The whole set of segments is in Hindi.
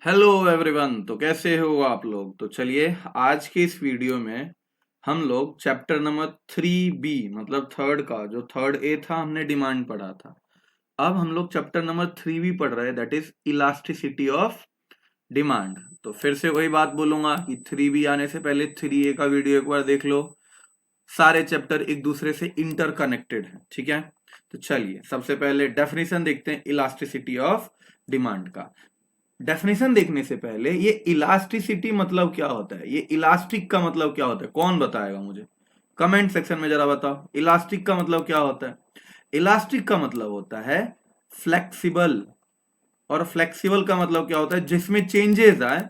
Hello everyone. तो कैसे हो आप लोग। तो चलिए आज के इस वीडियो में हम लोग चैप्टर नंबर 3B मतलब थर्ड का जो थर्ड ए था हमने डिमांड पढ़ा था। अब हम लोग चैप्टर नंबर 3B पढ़ रहे हैं, that is elasticity of demand. तो फिर से वही बात बोलूंगा कि 3B आने से पहले 3A का वीडियो एक बार देख लो। सारे चैप्टर एक दूसरे से इंटरकनेक्टेड है, ठीक है। तो चलिए सबसे पहले डेफिनेशन देखते हैं इलास्टिसिटी ऑफ डिमांड का। डेफिनेशन देखने से पहले ये इलास्टिसिटी मतलब क्या होता है, ये इलास्टिक का मतलब क्या होता है, कौन बताएगा मुझे कमेंट सेक्शन में जरा बताओ। इलास्टिक का मतलब क्या होता है। इलास्टिक का मतलब होता है फ्लेक्सिबल, और फ्लेक्सिबल का मतलब क्या होता है, जिसमें चेंजेस आए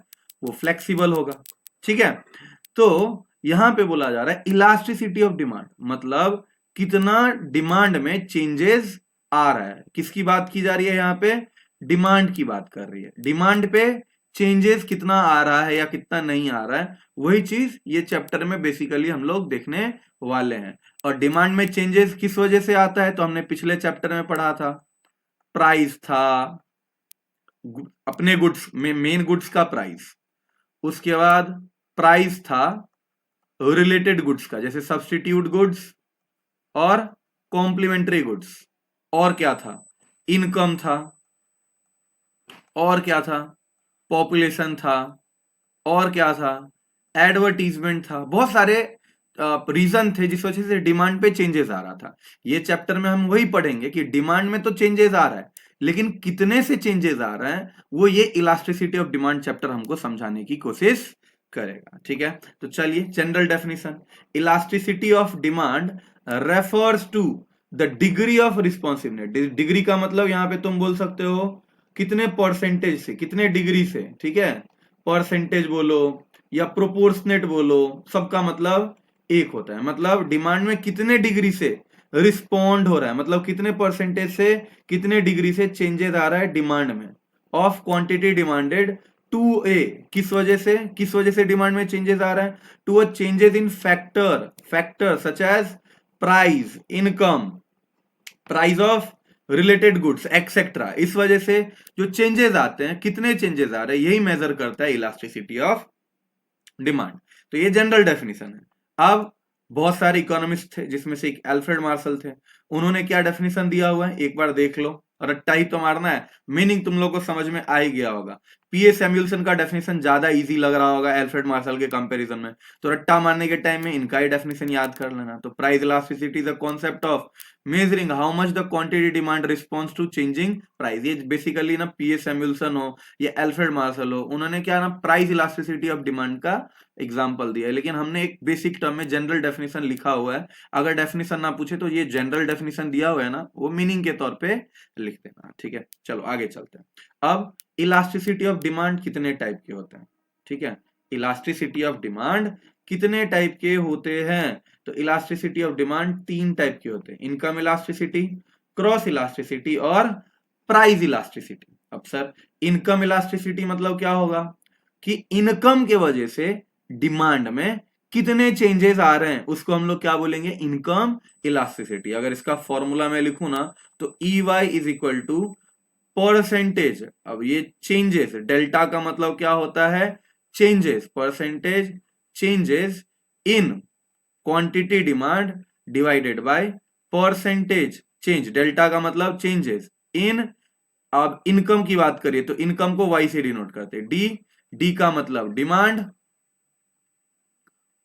वो फ्लेक्सिबल होगा, ठीक है। तो यहां पे बोला जा रहा है इलास्टिसिटी ऑफ डिमांड मतलब कितना डिमांड में चेंजेस आ रहा है। किसकी बात की जा रही है यहाँ पे, डिमांड की बात कर रही है। डिमांड पे चेंजेस कितना आ रहा है या कितना नहीं आ रहा है, वही चीज ये चैप्टर में बेसिकली हम लोग देखने वाले हैं। और डिमांड में चेंजेस किस वजह से आता है, तो हमने पिछले चैप्टर में पढ़ा था। प्राइस था, अपने गुड्स में मेन गुड्स का प्राइस। उसके बाद प्राइस था रिलेटेड गुड्स का, जैसे सब्स्टिट्यूट गुड्स और कॉम्प्लीमेंट्री गुड्स। और क्या था, इनकम था। और क्या था, पॉपुलेशन था। और क्या था, एडवर्टीजमेंट था। बहुत सारे रीजन थे जिस वजह से डिमांड पे चेंजेस आ रहा था। ये चैप्टर में हम वही पढ़ेंगे कि डिमांड में तो चेंजेस आ रहा है, लेकिन कितने से चेंजेस आ रहा है वो ये इलास्टिसिटी ऑफ डिमांड चैप्टर हमको समझाने की कोशिश करेगा, ठीक है। तो चलिए general definition, elasticity of demand refers to the degree of responsiveness. Degree का मतलब यहां पे तुम बोल सकते हो कितने परसेंटेज से, कितने डिग्री से, ठीक है। परसेंटेज बोलो या प्रोपोर्शनेट बोलो, सबका मतलब एक होता है। मतलब डिमांड में कितने डिग्री से रिस्पॉन्ड हो रहा है, मतलब कितने परसेंटेज से, कितने डिग्री से चेंजेस आ रहा है डिमांड में of quantity demanded to a. किस वजह से डिमांड में चेंजेस आ रहा है, to a changes in factor such as price, income, price of related goods etcetera. इस वजह से जो चेंजेस आते हैं, कितने चेंजेस आ रहे हैं, यही मेजर करता है इलास्टिसिटी ऑफ डिमांड। तो ये जनरल डेफिनेशन है। अब बहुत सारे इकोनॉमिस्ट थे जिसमें से एक एल्फ्रेड मार्शल थे। उन्होंने क्या डेफिनेशन दिया हुआ है एक बार देख लो, और रट्टा ही तो मारना है, मीनिंग तुम लोग को समझ में आ ही गया होगा। पीए सैमुअल्सन का डेफिनेशन ज्यादा इजी लग रहा होगा एल्फ्रेड मार्शल के कंपैरिजन में, तो रट्टा मारने के टाइम में इनका ही डेफिनेशन याद कर लेना। तो price elasticity is the concept of measuring how much the quantity demand response to changing price. ये बेसिकली ना पीए सैमुअल्सन हो या एल्फ्रेड मार्शल हो, उन्होंने क्या ना प्राइस इलास्टिसिटी ऑफ डिमांड का एग्जाम्पल दिया है। लेकिन हमने एक बेसिक टर्म में जनरल डेफिनेशन लिखा हुआ है। अगर डेफिनेशन ना पूछे तो ये जनरल डेफिनेशन दिया हुआ है ना, वो मीनिंग के तौर पे लिख देना, ठीक है। चलो आगे चलते हैं। अब इलास्टिसिटी ऑफ डिमांड कितने टाइप के होते हैं, ठीक है। इलास्टिसिटी ऑफ डिमांड कितने टाइप के होते हैं, तो इलास्टिसिटी ऑफ डिमांड तीन टाइप के होते हैं, इनकम इलास्टिसिटी, क्रॉस इलास्टिसिटी और प्राइस इलास्टिसिटी। अब सर इनकम इलास्टिसिटी मतलब क्या होगा, कि इनकम के वजह से डिमांड में कितने चेंजेस आ रहे हैं उसको हम लोग क्या बोलेंगे, इनकम इलास्टिसिटी। अगर इसका फॉर्मूला मैं लिखूं ना, तो E Y is equal to percentage. अब ये चेंजेस, डेल्टा का मतलब क्या होता है, changes, percentage changes in quantity demand divided by percentage change, delta का मतलब चेंजेस इन। अब इनकम की बात करिए तो इनकम को वाई से डिनोट करते हैं, डी, डी का मतलब डिमांड,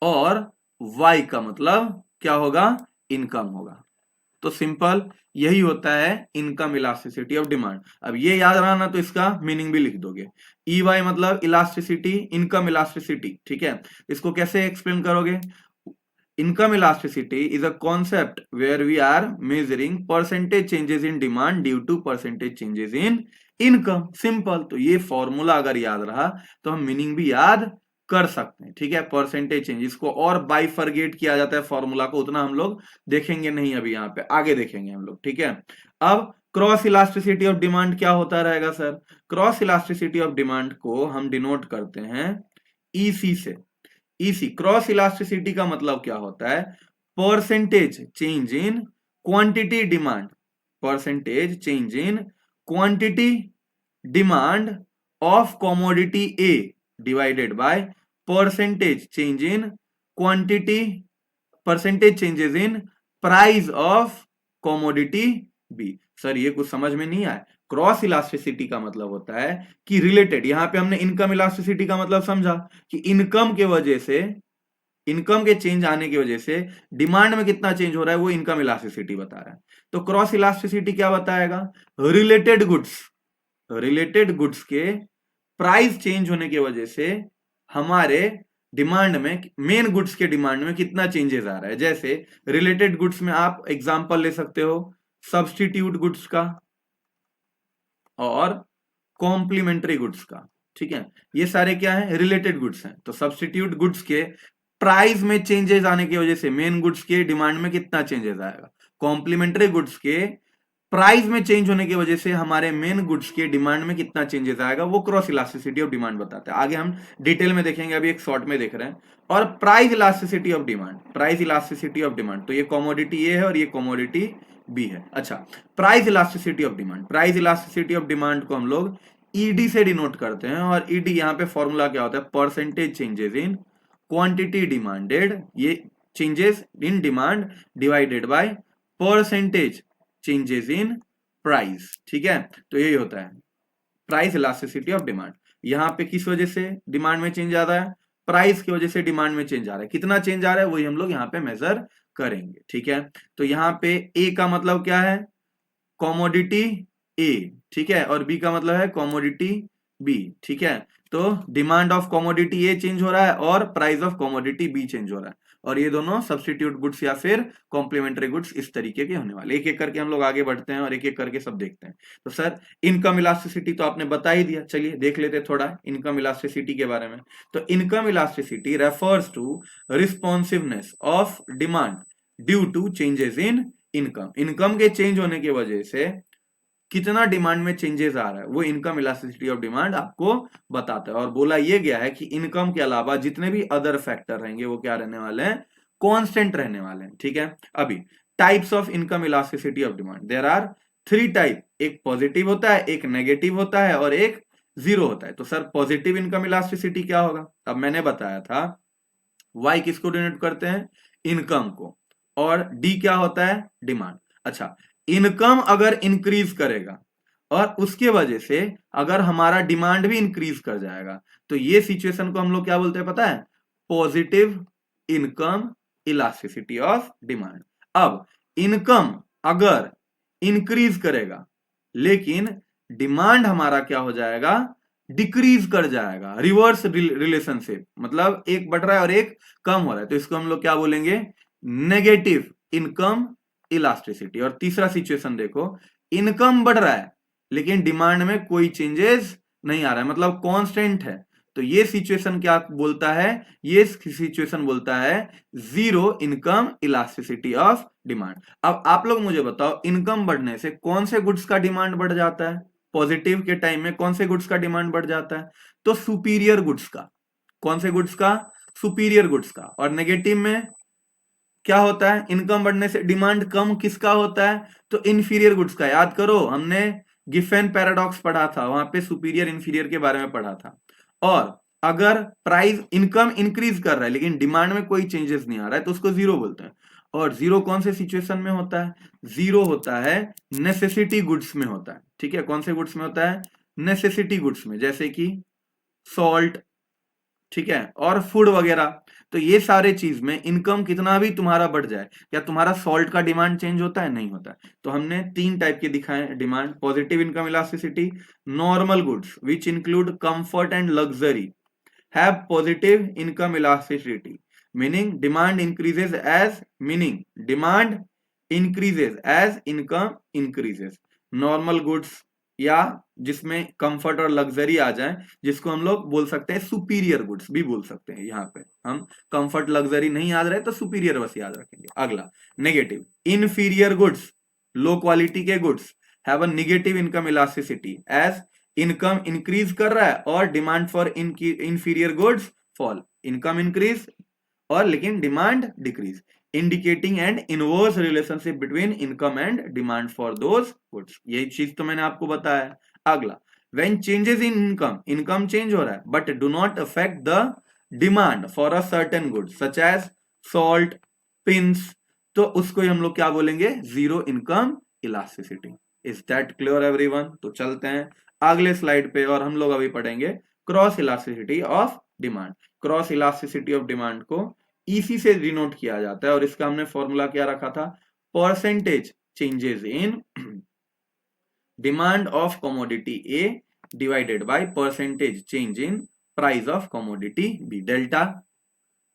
और y का मतलब क्या होगा, इनकम होगा। तो सिंपल यही होता है इनकम इलास्टिसिटी ऑफ डिमांड। अब ये याद रहना तो इसका मीनिंग भी लिख दोगे, ई वाई मतलब इलास्टिसिटी, इनकम इलास्टिसिटी, ठीक है। इसको कैसे एक्सप्लेन करोगे, income elasticity is a concept where we are measuring percentage changes in demand due to percentage changes in income. Simple, तो ये फॉर्मूला अगर याद रहा तो हम मीनिंग भी याद कर सकते हैं, ठीक है। परसेंटेज चेंज, इसको और बाइफरगेट किया जाता है फॉर्मूला को, उतना हम लोग देखेंगे नहीं अभी, यहाँ पे आगे देखेंगे हम लोग, ठीक है। अब क्रॉस इलास्टिसिटी ऑफ डिमांड क्या होता रहेगा sir, cross elasticity of demand को हम डिनोट करते हैं ईसी से। ईसी क्रॉस इलास्टिसिटी का मतलब क्या होता है, percentage change in quantity demand, percentage change in quantity demand of commodity A divided by percentage change in quantity, percentage changes in price of commodity B. Sir ये कुछ समझ में नहीं आया। क्रॉस इलास्टिसिटी का मतलब होता है कि रिलेटेड, यहां पे हमने इनकम इलास्टिसिटी का मतलब समझा कि इनकम के वजह से, इनकम के चेंज आने की वजह से डिमांड में कितना चेंज हो रहा है वो इनकम इलास्टिसिटी बता रहा है। तो क्रॉस इलास्टिसिटी क्या बताएगा? रिलेटेड गुड्स, रिलेटेड गुड्स के प्राइस चेंज होने की वजह से हमारे डिमांड में, मेन गुड्स के डिमांड में कितना चेंजेस आ रहा है। जैसे रिलेटेड गुड्स में आप एग्जांपल ले सकते हो सब्स्टिट्यूट गुड्स का और कॉम्प्लीमेंट्री गुड्स का। ठीक है, ये सारे क्या है? रिलेटेड गुड्स हैं। तो सब्स्टिट्यूट गुड्स के प्राइस में चेंजेस आने की वजह से मेन गुड्स के डिमांड में कितना चेंजेस आएगा। कॉम्प्लीमेंट्री गुड्स के प्राइस में चेंज होने की वजह से हमारे मेन गुड्स के डिमांड में कितना चेंजेस आएगा, वो क्रॉस इलास्टिसिटी ऑफ डिमांड बताता है। आगे हम डिटेल में देखेंगे, अभी एक शॉर्ट में देख रहे हैं। और price elasticity of demand, price elasticity of demand, तो ये कमोडिटी ए है और ये कमोडिटी बी है। अच्छा, price elasticity of demand, price elasticity of demand को हम लोग ईडी से डिनोट करते हैं। और ईडी यहाँ पे फॉर्मूला क्या होता है? Percentage changes in quantity demanded, ये changes in demand divided by percentage changes in price. ठीक है, तो यही होता है प्राइस इलास्टिसिटी ऑफ डिमांड। यहां पे किस वजह से डिमांड में चेंज आ रहा है? प्राइस की वजह से डिमांड में चेंज आ रहा है। कितना चेंज आ रहा है वही हम लोग यहाँ पे मेजर करेंगे। ठीक है, तो यहाँ पे ए का मतलब क्या है? कॉमोडिटी ए। ठीक है, और बी का मतलब है कॉमोडिटी बी। ठीक है, तो demand of commodity A change हो रहा है और price of commodity B change हो रहा है। और ये दोनों सब्स्टिट्यूट गुड्स या फिर कॉम्प्लीमेंट्री गुड्स इस तरीके के होने वाले। एक एक करके हम लोग आगे बढ़ते हैं और एक एक करके सब देखते हैं। तो सर इनकम इलास्टिसिटी तो आपने बता ही दिया, चलिए देख लेते हैं थोड़ा इनकम इलास्टिसिटी के बारे में। तो income elasticity refers to responsiveness of demand due to changes in income. Income के चेंज होने की वजह से कितना डिमांड में चेंजेस आ रहा है वो इनकम इलास्टिसिटी ऑफ डिमांड आपको बताता है। और बोला यह गया है कि इनकम के अलावा जितने भी अदर फैक्टर रहेंगे वो क्या रहने वाले हैं? कांस्टेंट रहने वाले हैं। ठीक है, अभी types of income elasticity of demand, there are 3 type. एक पॉजिटिव होता है, एक नेगेटिव होता है और एक जीरो होता है। तो सर पॉजिटिव इनकम इलास्टिसिटी क्या होगा? अब मैंने बताया था वाई किसको डिनोट करते हैं? इनकम को। और डी क्या होता है? डिमांड। अच्छा, इनकम अगर इंक्रीज करेगा और उसके वजह से अगर हमारा डिमांड भी इंक्रीज कर जाएगा तो ये सिचुएशन को हम लोग क्या बोलते हैं पता है? Positive income elasticity of demand. अब इनकम अगर इंक्रीज करेगा लेकिन डिमांड हमारा क्या हो जाएगा? डिक्रीज कर जाएगा। रिवर्स रिलेशनशिप, मतलब एक बढ़ रहा है और एक कम हो रहा है, तो इसको हम लोग क्या बोलेंगे? Negative income elasticity. और तीसरा सिचुएशन देखो, इनकम बढ़ रहा है लेकिन डिमांड में कोई चेंजेस नहीं आ रहा है, मतलब कांस्टेंट है, तो ये सिचुएशन क्या बोलता है? ये सिचुएशन बोलता है zero income elasticity of demand. अब आप लोग मुझे बताओ, इनकम बढ़ने से कौन से गुड्स का डिमांड बढ़ जाता है? पॉजिटिव के टाइम में कौन से गुड्स का डिमांड बढ़ जाता है? तो सुपीरियर गुड्स का। कौन से गुड्स का? सुपीरियर गुड्स का। और नेगेटिव में क्या होता है? इनकम बढ़ने से डिमांड कम किसका होता है? तो इंफीरियर गुड्स का। याद करो, हमने गिफेन पैराडॉक्स पढ़ा था, वहां पे सुपीरियर इंफीरियर के बारे में पढ़ा था। और अगर प्राइस इनकम इंक्रीज कर रहा है लेकिन डिमांड में कोई चेंजेस नहीं आ रहा है तो उसको जीरो बोलते हैं। और जीरो कौन से सिचुएशन में होता है? जीरो होता है नेसेसिटी गुड्स में होता है। ठीक है, कौन से गुड्स में होता है? नेसेसिटी गुड्स में, जैसे कि सॉल्ट, ठीक है, और फूड वगैरह। तो ये सारे चीज में इनकम कितना भी तुम्हारा बढ़ जाए, क्या तुम्हारा सॉल्ट का डिमांड चेंज होता है? नहीं होता है। तो हमने 3 टाइप के दिखाए demand. Positive income elasticity, normal goods which include comfort and luxury have positive income elasticity, meaning demand increases as income increases. Normal goods या जिसमें कंफर्ट और लग्जरी आ जाए, जिसको हम लोग बोल सकते हैं सुपीरियर गुड्स भी बोल सकते हैं। यहाँ पे हम कंफर्ट लग्जरी नहीं याद रहे तो सुपीरियर बस याद रखेंगे। अगला negative, inferior goods, low quality के goods have a negative income elasticity as income increase कर रहा है और demand for inferior goods fall. Income increase और लेकिन demand decrease, indicating and inverse relationship between income and demand for those goods. यही चीज तो मैंने आपको बताया। अगला when changes in income, income change हो रहा है but do not affect the demand for a certain good such as salt, pins, तो उसको ही हम लोग क्या बोलेंगे, zero income elasticity. Is that clear everyone? तो चलते हैं अगले स्लाइड पे और हम लोग अभी पढ़ेंगे cross elasticity of demand. Cross elasticity of demand को इसी से डिनोट किया जाता है और इसका हमने फॉर्मूला क्या रखा था, percentage changes in demand of commodity A divided by percentage change in price of commodity B. Delta,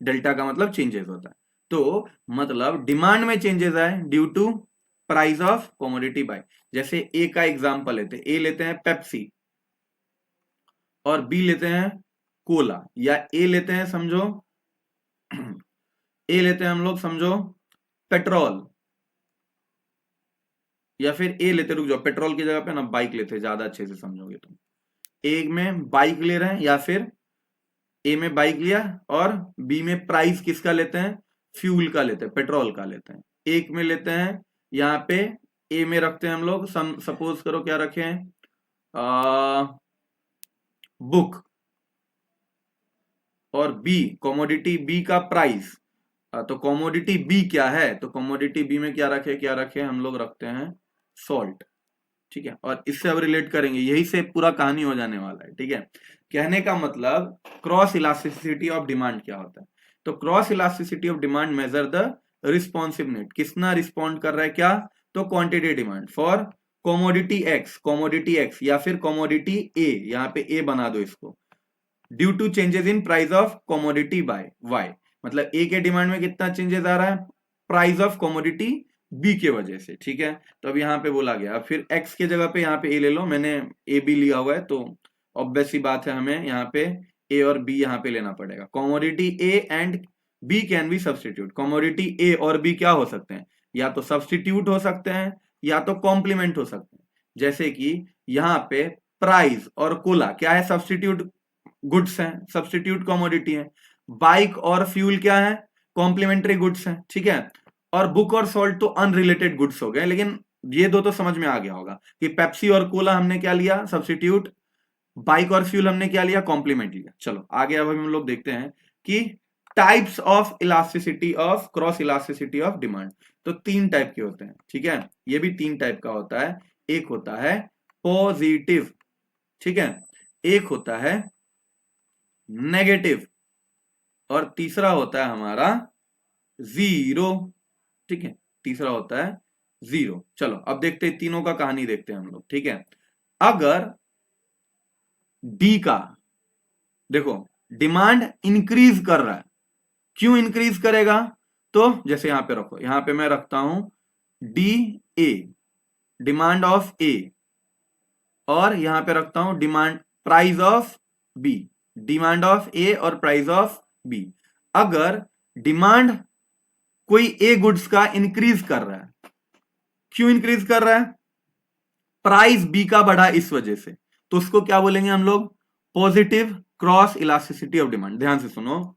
delta का मतलब चेंजेस होता है, तो मतलब डिमांड में चेंजेस आए due to price of commodity by. जैसे ए का एग्जांपल लेते हैं, ए लेते हैं पेप्सी और बी लेते हैं कोला, या ए लेते हैं समझो ए लेते हैं हम लोग समझो पेट्रोल, या फिर ए लेते, रुक जाओ, पेट्रोल की जगह पे ना बाइक लेते, ज्यादा अच्छे से समझोगे तुम। ए में बाइक ले रहे हैं, या फिर ए में बाइक लिया और बी में प्राइस किसका लेते हैं, फ्यूल का लेते हैं, पेट्रोल का लेते हैं। एक में लेते हैं, यहाँ पे ए में रखते हैं हम लोग, सपोज करो क्या रखे हैं, बुक, और बी कमोडिटी बी का प्राइस, तो कमोडिटी बी क्या है, तो कमोडिटी बी में क्या रखे हम लोग रखते हैं सॉल्ट, ठीक है। और इससे अब रिलेट करेंगे, यही से पूरा कहानी हो जाने वाला है, ठीक है। कहने का मतलब क्रॉस इलास्टिसिटी ऑफ डिमांड क्या होता है, तो cross elasticity of demand measure the responsive net, Kisna respond कर रहा है क्या, तो quantity demand for commodity x या फिर कमोडिटी ए, यहाँ पे ए बना दो इसको, due to changes in price of commodity by Y, मतलब ए के डिमांड में कितना चेंजेस आ रहा है, प्राइस ऑफ कमोडिटी बी के वजह से, ठीक है। तो अब यहाँ पे बोला गया, फिर एक्स के जगह पे यहाँ पे ए ले लो, मैंने ए बी लिया हुआ है, तो ऑब्वियस सी बात है हमें यहाँ पे ए और बी यहाँ पे लेना पड़ेगा। Commodity A and B can be substitute, commodity A और बी क्या हो सकते हैं, या तो सब्सटीट्यूट हो सकते हैं या तो कॉम्प्लीमेंट हो सकते हैं। जैसे कि यहाँ पे प्राइस और कोला क्या है, सब्सटीट्यूट गुड्स हैं, सब्सटीट्यूट कमोडिटी है। बाइक और फ्यूल क्या है, कॉम्प्लीमेंट्री गुड्स हैं, ठीक है। और बुक और सॉल्ट तो अनरिलेटेड गुड्स हो गए, लेकिन ये दो तो समझ में आ गया होगा कि पेप्सी और कोला हमने क्या लिया, सब्सटीट्यूट, बाइक और फ्यूल हमने क्या लिया, कॉम्प्लीमेंट लिया। चलो आगे अब हम लोग देखते हैं कि types of elasticity of cross elasticity of demand. तो तीन टाइप के होते हैं, ठीक है, ये भी तीन टाइप का होता है। एक होता है पॉजिटिव, ठीक है, एक होता है नेगेटिव, और तीसरा होता है हमारा जीरो, ठीक है, तीसरा होता है जीरो। चलो अब देखते हैं, तीनों का कहानी देखते हैं हम लोग, ठीक है। अगर डी का देखो डिमांड इंक्रीज कर रहा है, क्यों इंक्रीज करेगा, तो जैसे यहां पे रखो, यहां पे मैं रखता हूं D A, demand of A, और यहां पे रखता हूं demand price of B, demand of A और प्राइस ऑफ बी। अगर डिमांड कोई ए गुड्स का इंक्रीज कर रहा है, क्यों इंक्रीज कर रहा है, प्राइस बी का बढ़ा इस वजह से, तो उसको क्या बोलेंगे हम लोग, positive cross elasticity of demand. ध्यान से सुनो,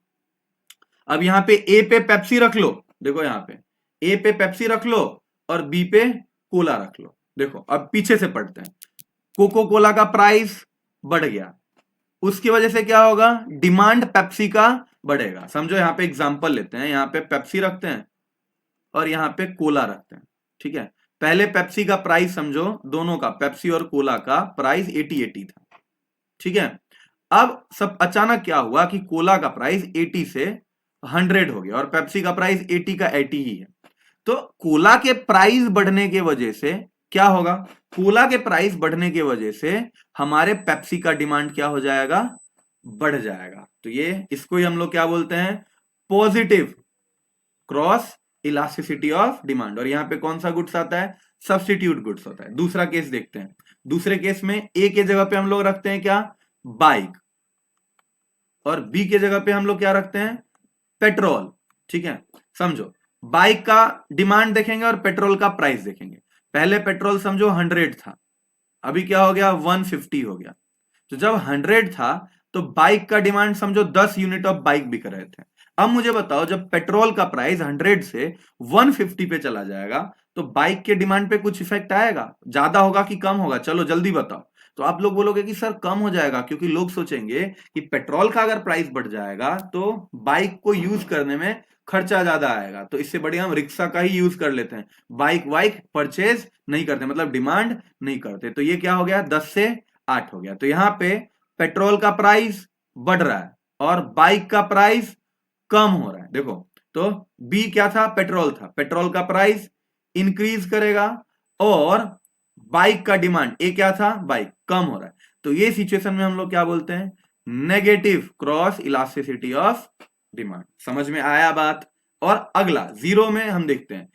अब यहां पे ए पे पेप्सी रख लो, देखो यहां पे ए पे पेप्सी रख लो और बी पे कोला रख लो। देखो अब पीछे से पढ़ते हैं, कोको कोला का प्राइस बढ़ गया, उसकी वजह से क्या होगा, डिमांड पेप्सी का बढ़ेगा। समझो यहां पे एग्जांपल लेते हैं, यहां पे पेप्सी रखते हैं और यहां पे कोला रखते हैं, ठीक है। पहले पेप्सी का प्राइस समझो, दोनों का, पेप्सी और कोला का प्राइस 80 था, ठीक है। अब सब अचानक क्या हुआ कि कोला का प्राइस 80 से 100 हो गया और पेप्सी का प्राइस 80 का 80 ही है। तो कोला के प्राइस बढ़ने के वजह से क्या होगा, कोला के प्राइस बढ़ने की वजह से हमारे पेप्सी का डिमांड क्या हो जाएगा, बढ़ जाएगा। तो ये इसको ही हम लोग क्या बोलते हैं, positive cross elasticity of demand. और यहां पे कौन सा गुड्स आता है, सब्सटीट्यूट गुड्स होता है। दूसरा केस देखते हैं, दूसरे केस में ए के जगह पे हम लोग रखते हैं क्या, बाइक, और बी के जगह पे हम लोग क्या रखते हैं, पेट्रोल, ठीक है। समझो बाइक का डिमांड देखेंगे और पेट्रोल का प्राइस देखेंगे। पहले पेट्रोल समझो 100 था, अभी क्या हो गया, 150 हो गया। तो जब 100 था तो बाइक का डिमांड समझो 10 यूनिट ऑफ बाइक बिक रहे थे। अब मुझे बताओ, जब पेट्रोल का प्राइस 100 से 150 पे चला जाएगा तो बाइक के डिमांड पे कुछ इफेक्ट आएगा, ज्यादा होगा कि कम होगा, चलो जल्दी बताओ। तो आप लोग बोलोगे कि सर कम हो जाएगा, क्योंकि लोग सोचेंगे कि पेट्रोल का अगर प्राइस बढ़ जाएगा तो बाइक को यूज करने में खर्चा ज्यादा आएगा, तो इससे बढ़िया हम रिक्शा का ही यूज कर लेते हैं, बाइक वाइक परचेज नहीं करते, मतलब डिमांड नहीं करते। तो ये क्या हो गया, 10 से 8 हो गया। तो यहां पे पेट्रोल का प्राइस बढ़ रहा है और बाइक का प्राइस कम हो रहा है। देखो, तो बी क्या था, पेट्रोल था, पेट्रोल का प्राइस इंक्रीज करेगा और बाइक का डिमांड, ए क्या था, बाइक, कम हो रहा है। तो ये सिचुएशन में हम लोग क्या बोलते हैं, negative cross elasticity of demand. समझ में आया बात। और अगला जीरो में हम देखते हैं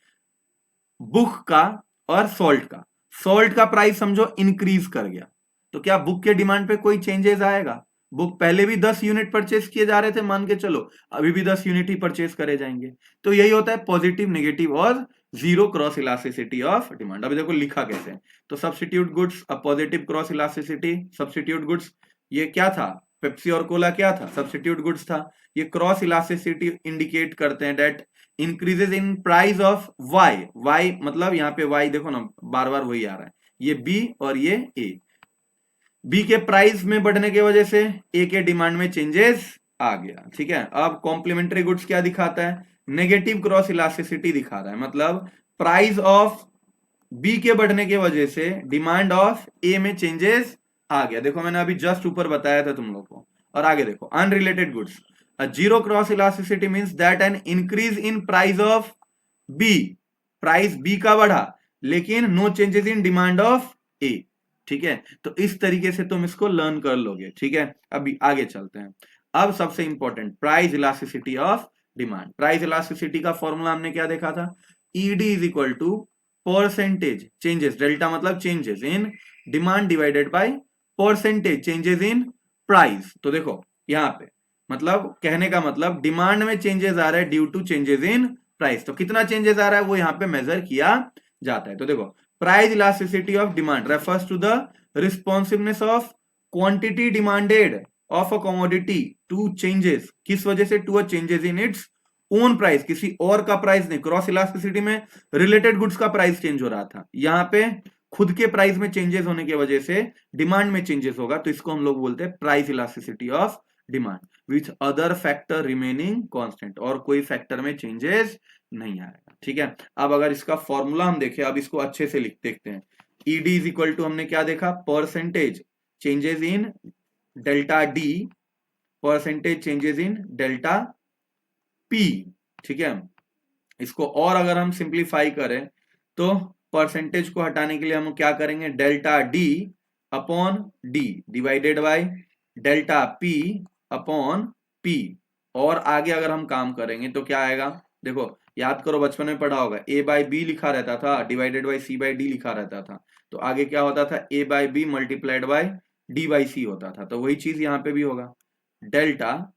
बुक का और सॉल्ट का प्राइस समझो इंक्रीज कर गया, तो क्या बुक के डिमांड पे कोई चेंजेस आएगा? बुक पहले भी 10 यूनिट परचेस किए जा रहे थे, मान के चलो अभी भी 10 यूनिट ही परचेस करे जाएंगे। तो यही होता है पॉजिटिव, नेगेटिव और zero cross elasticity of demand. अभी देखो लिखा कैसे है, तो substitute goods, a positive cross elasticity, substitute goods, ये क्या था, पेप्सी और कोला क्या था, सब्स्टिट्यूट गुड्स था। ये क्रॉस इलास्टिसिटी इंडिकेट करते हैं that increases in price of Y, Y मतलब यहाँ पे वाई देखो ना बार बार वही आ रहा है, ये बी और ये ए, बी के प्राइस में बढ़ने की वजह से ए के डिमांड में चेंजेस आ गया। ठीक है, अब कॉम्प्लीमेंट्री गुड्स क्या दिखाता है, नेगेटिव क्रॉस इलास्टिसिटी दिखा रहा है, मतलब प्राइस ऑफ बी के बढ़ने की वजह से डिमांड ऑफ ए में चेंजेस आ गया। देखो मैंने अभी जस्ट ऊपर बताया था तुम लोग को। और आगे देखो unrelated goods, a zero cross elasticity means that an increase in price of B, price B का बढ़ा लेकिन no changes in demand of A. ठीक है, तो इस तरीके से तुम इसको लर्न कर लोगे। ठीक है, अभी आगे चलते हैं। अब सबसे important price elasticity of demand. Price elasticity का फॉर्मूला हमने क्या देखा था, ED is equal to percentage changes, delta मतलब changes in demand divided by percentage changes in price. तो देखो यहां पे मतलब कहने का मतलब डिमांड में चेंजेस आ रहे हैं due to changes in price, तो कितना चेंजेस आ रहा है वो यहां पे मेजर किया जाता है। तो देखो price elasticity of demand refers to the responsiveness of quantity demanded of a commodity to changes, किस वजह से, to a changes in its own price, किसी और का प्राइस नहीं। क्रॉस इलास्टिसिटी में रिलेटेड गुड्स का प्राइस चेंज हो रहा था, यहां पे खुद के प्राइस में चेंजेस होने की वजह से डिमांड में चेंजेस होगा, तो इसको हम लोग बोलते हैं price elasticity of demand with other factor remaining constant, और कोई फैक्टर में चेंजेस नहीं आएगा। ठीक है, अब अगर इसका फॉर्मूला हम देखें, अब इसको अच्छे से लिख देखते हैं। ईडी इज इक्वल टू हमने क्या देखा, परसेंटेज चेंजेस इन डेल्टा डी, परसेंटेज चेंजेस इन डेल्टा पी। ठीक है, इसको और अगर हम सिंप्लीफाई करें तो परसेंटेज को हटाने के लिए हम क्या करेंगे, delta D upon D divided by delta P upon P. और आगे अगर हम काम करेंगे तो क्या आएगा, देखो याद करो बचपन में पढ़ा होगा, ए बाय बी लिखा रहता था divided by C by D लिखा रहता था, तो आगे क्या होता था, A by B multiplied by D by C होता था। तो वही चीज यहां पे भी होगा, delta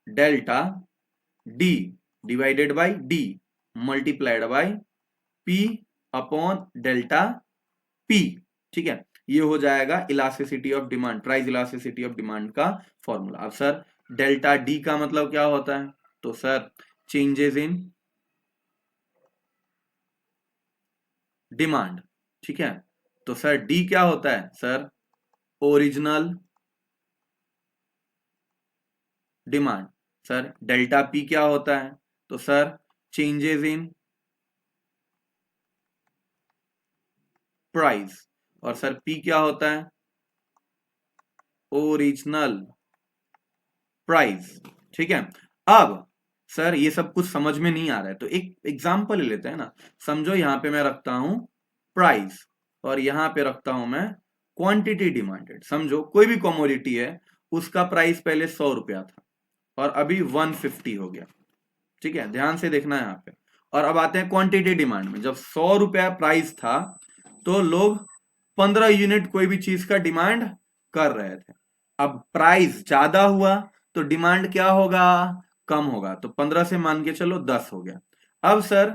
delta D divided by D multiplied by P upon delta P. ठीक है, ये हो जाएगा elasticity of demand, price elasticity of demand का फॉर्मूला। अब सर डेल्टा डी का मतलब क्या होता है, तो सर चेंजेस इन डिमांड। ठीक है, तो सर डी क्या होता है, sir original demand. Sir delta P क्या होता है, तो सर चेंजेस इन प्राइस। और सर पी क्या होता है, ओरिजिनल प्राइस। ठीक है, अब सर ये सब कुछ समझ में नहीं आ रहा है तो एक एग्जांपल ले लेते हैं ना। समझो यहां पे मैं रखता हूं प्राइस और यहां पे रखता हूं मैं क्वांटिटी डिमांडेड। समझो कोई भी कमोडिटी है, उसका प्राइस पहले 100 रुपया था और अभी 150 हो गया। ठीक है, ध्यान से देखना है यहाँ पे। और अब आते हैं क्वांटिटी डिमांड में, जब 100 रुपया प्राइस था तो लोग 15 यूनिट कोई भी चीज का डिमांड कर रहे थे। अब प्राइस ज्यादा हुआ तो डिमांड क्या होगा, कम होगा, तो 15 से मान के चलो 10 हो गया। अब sir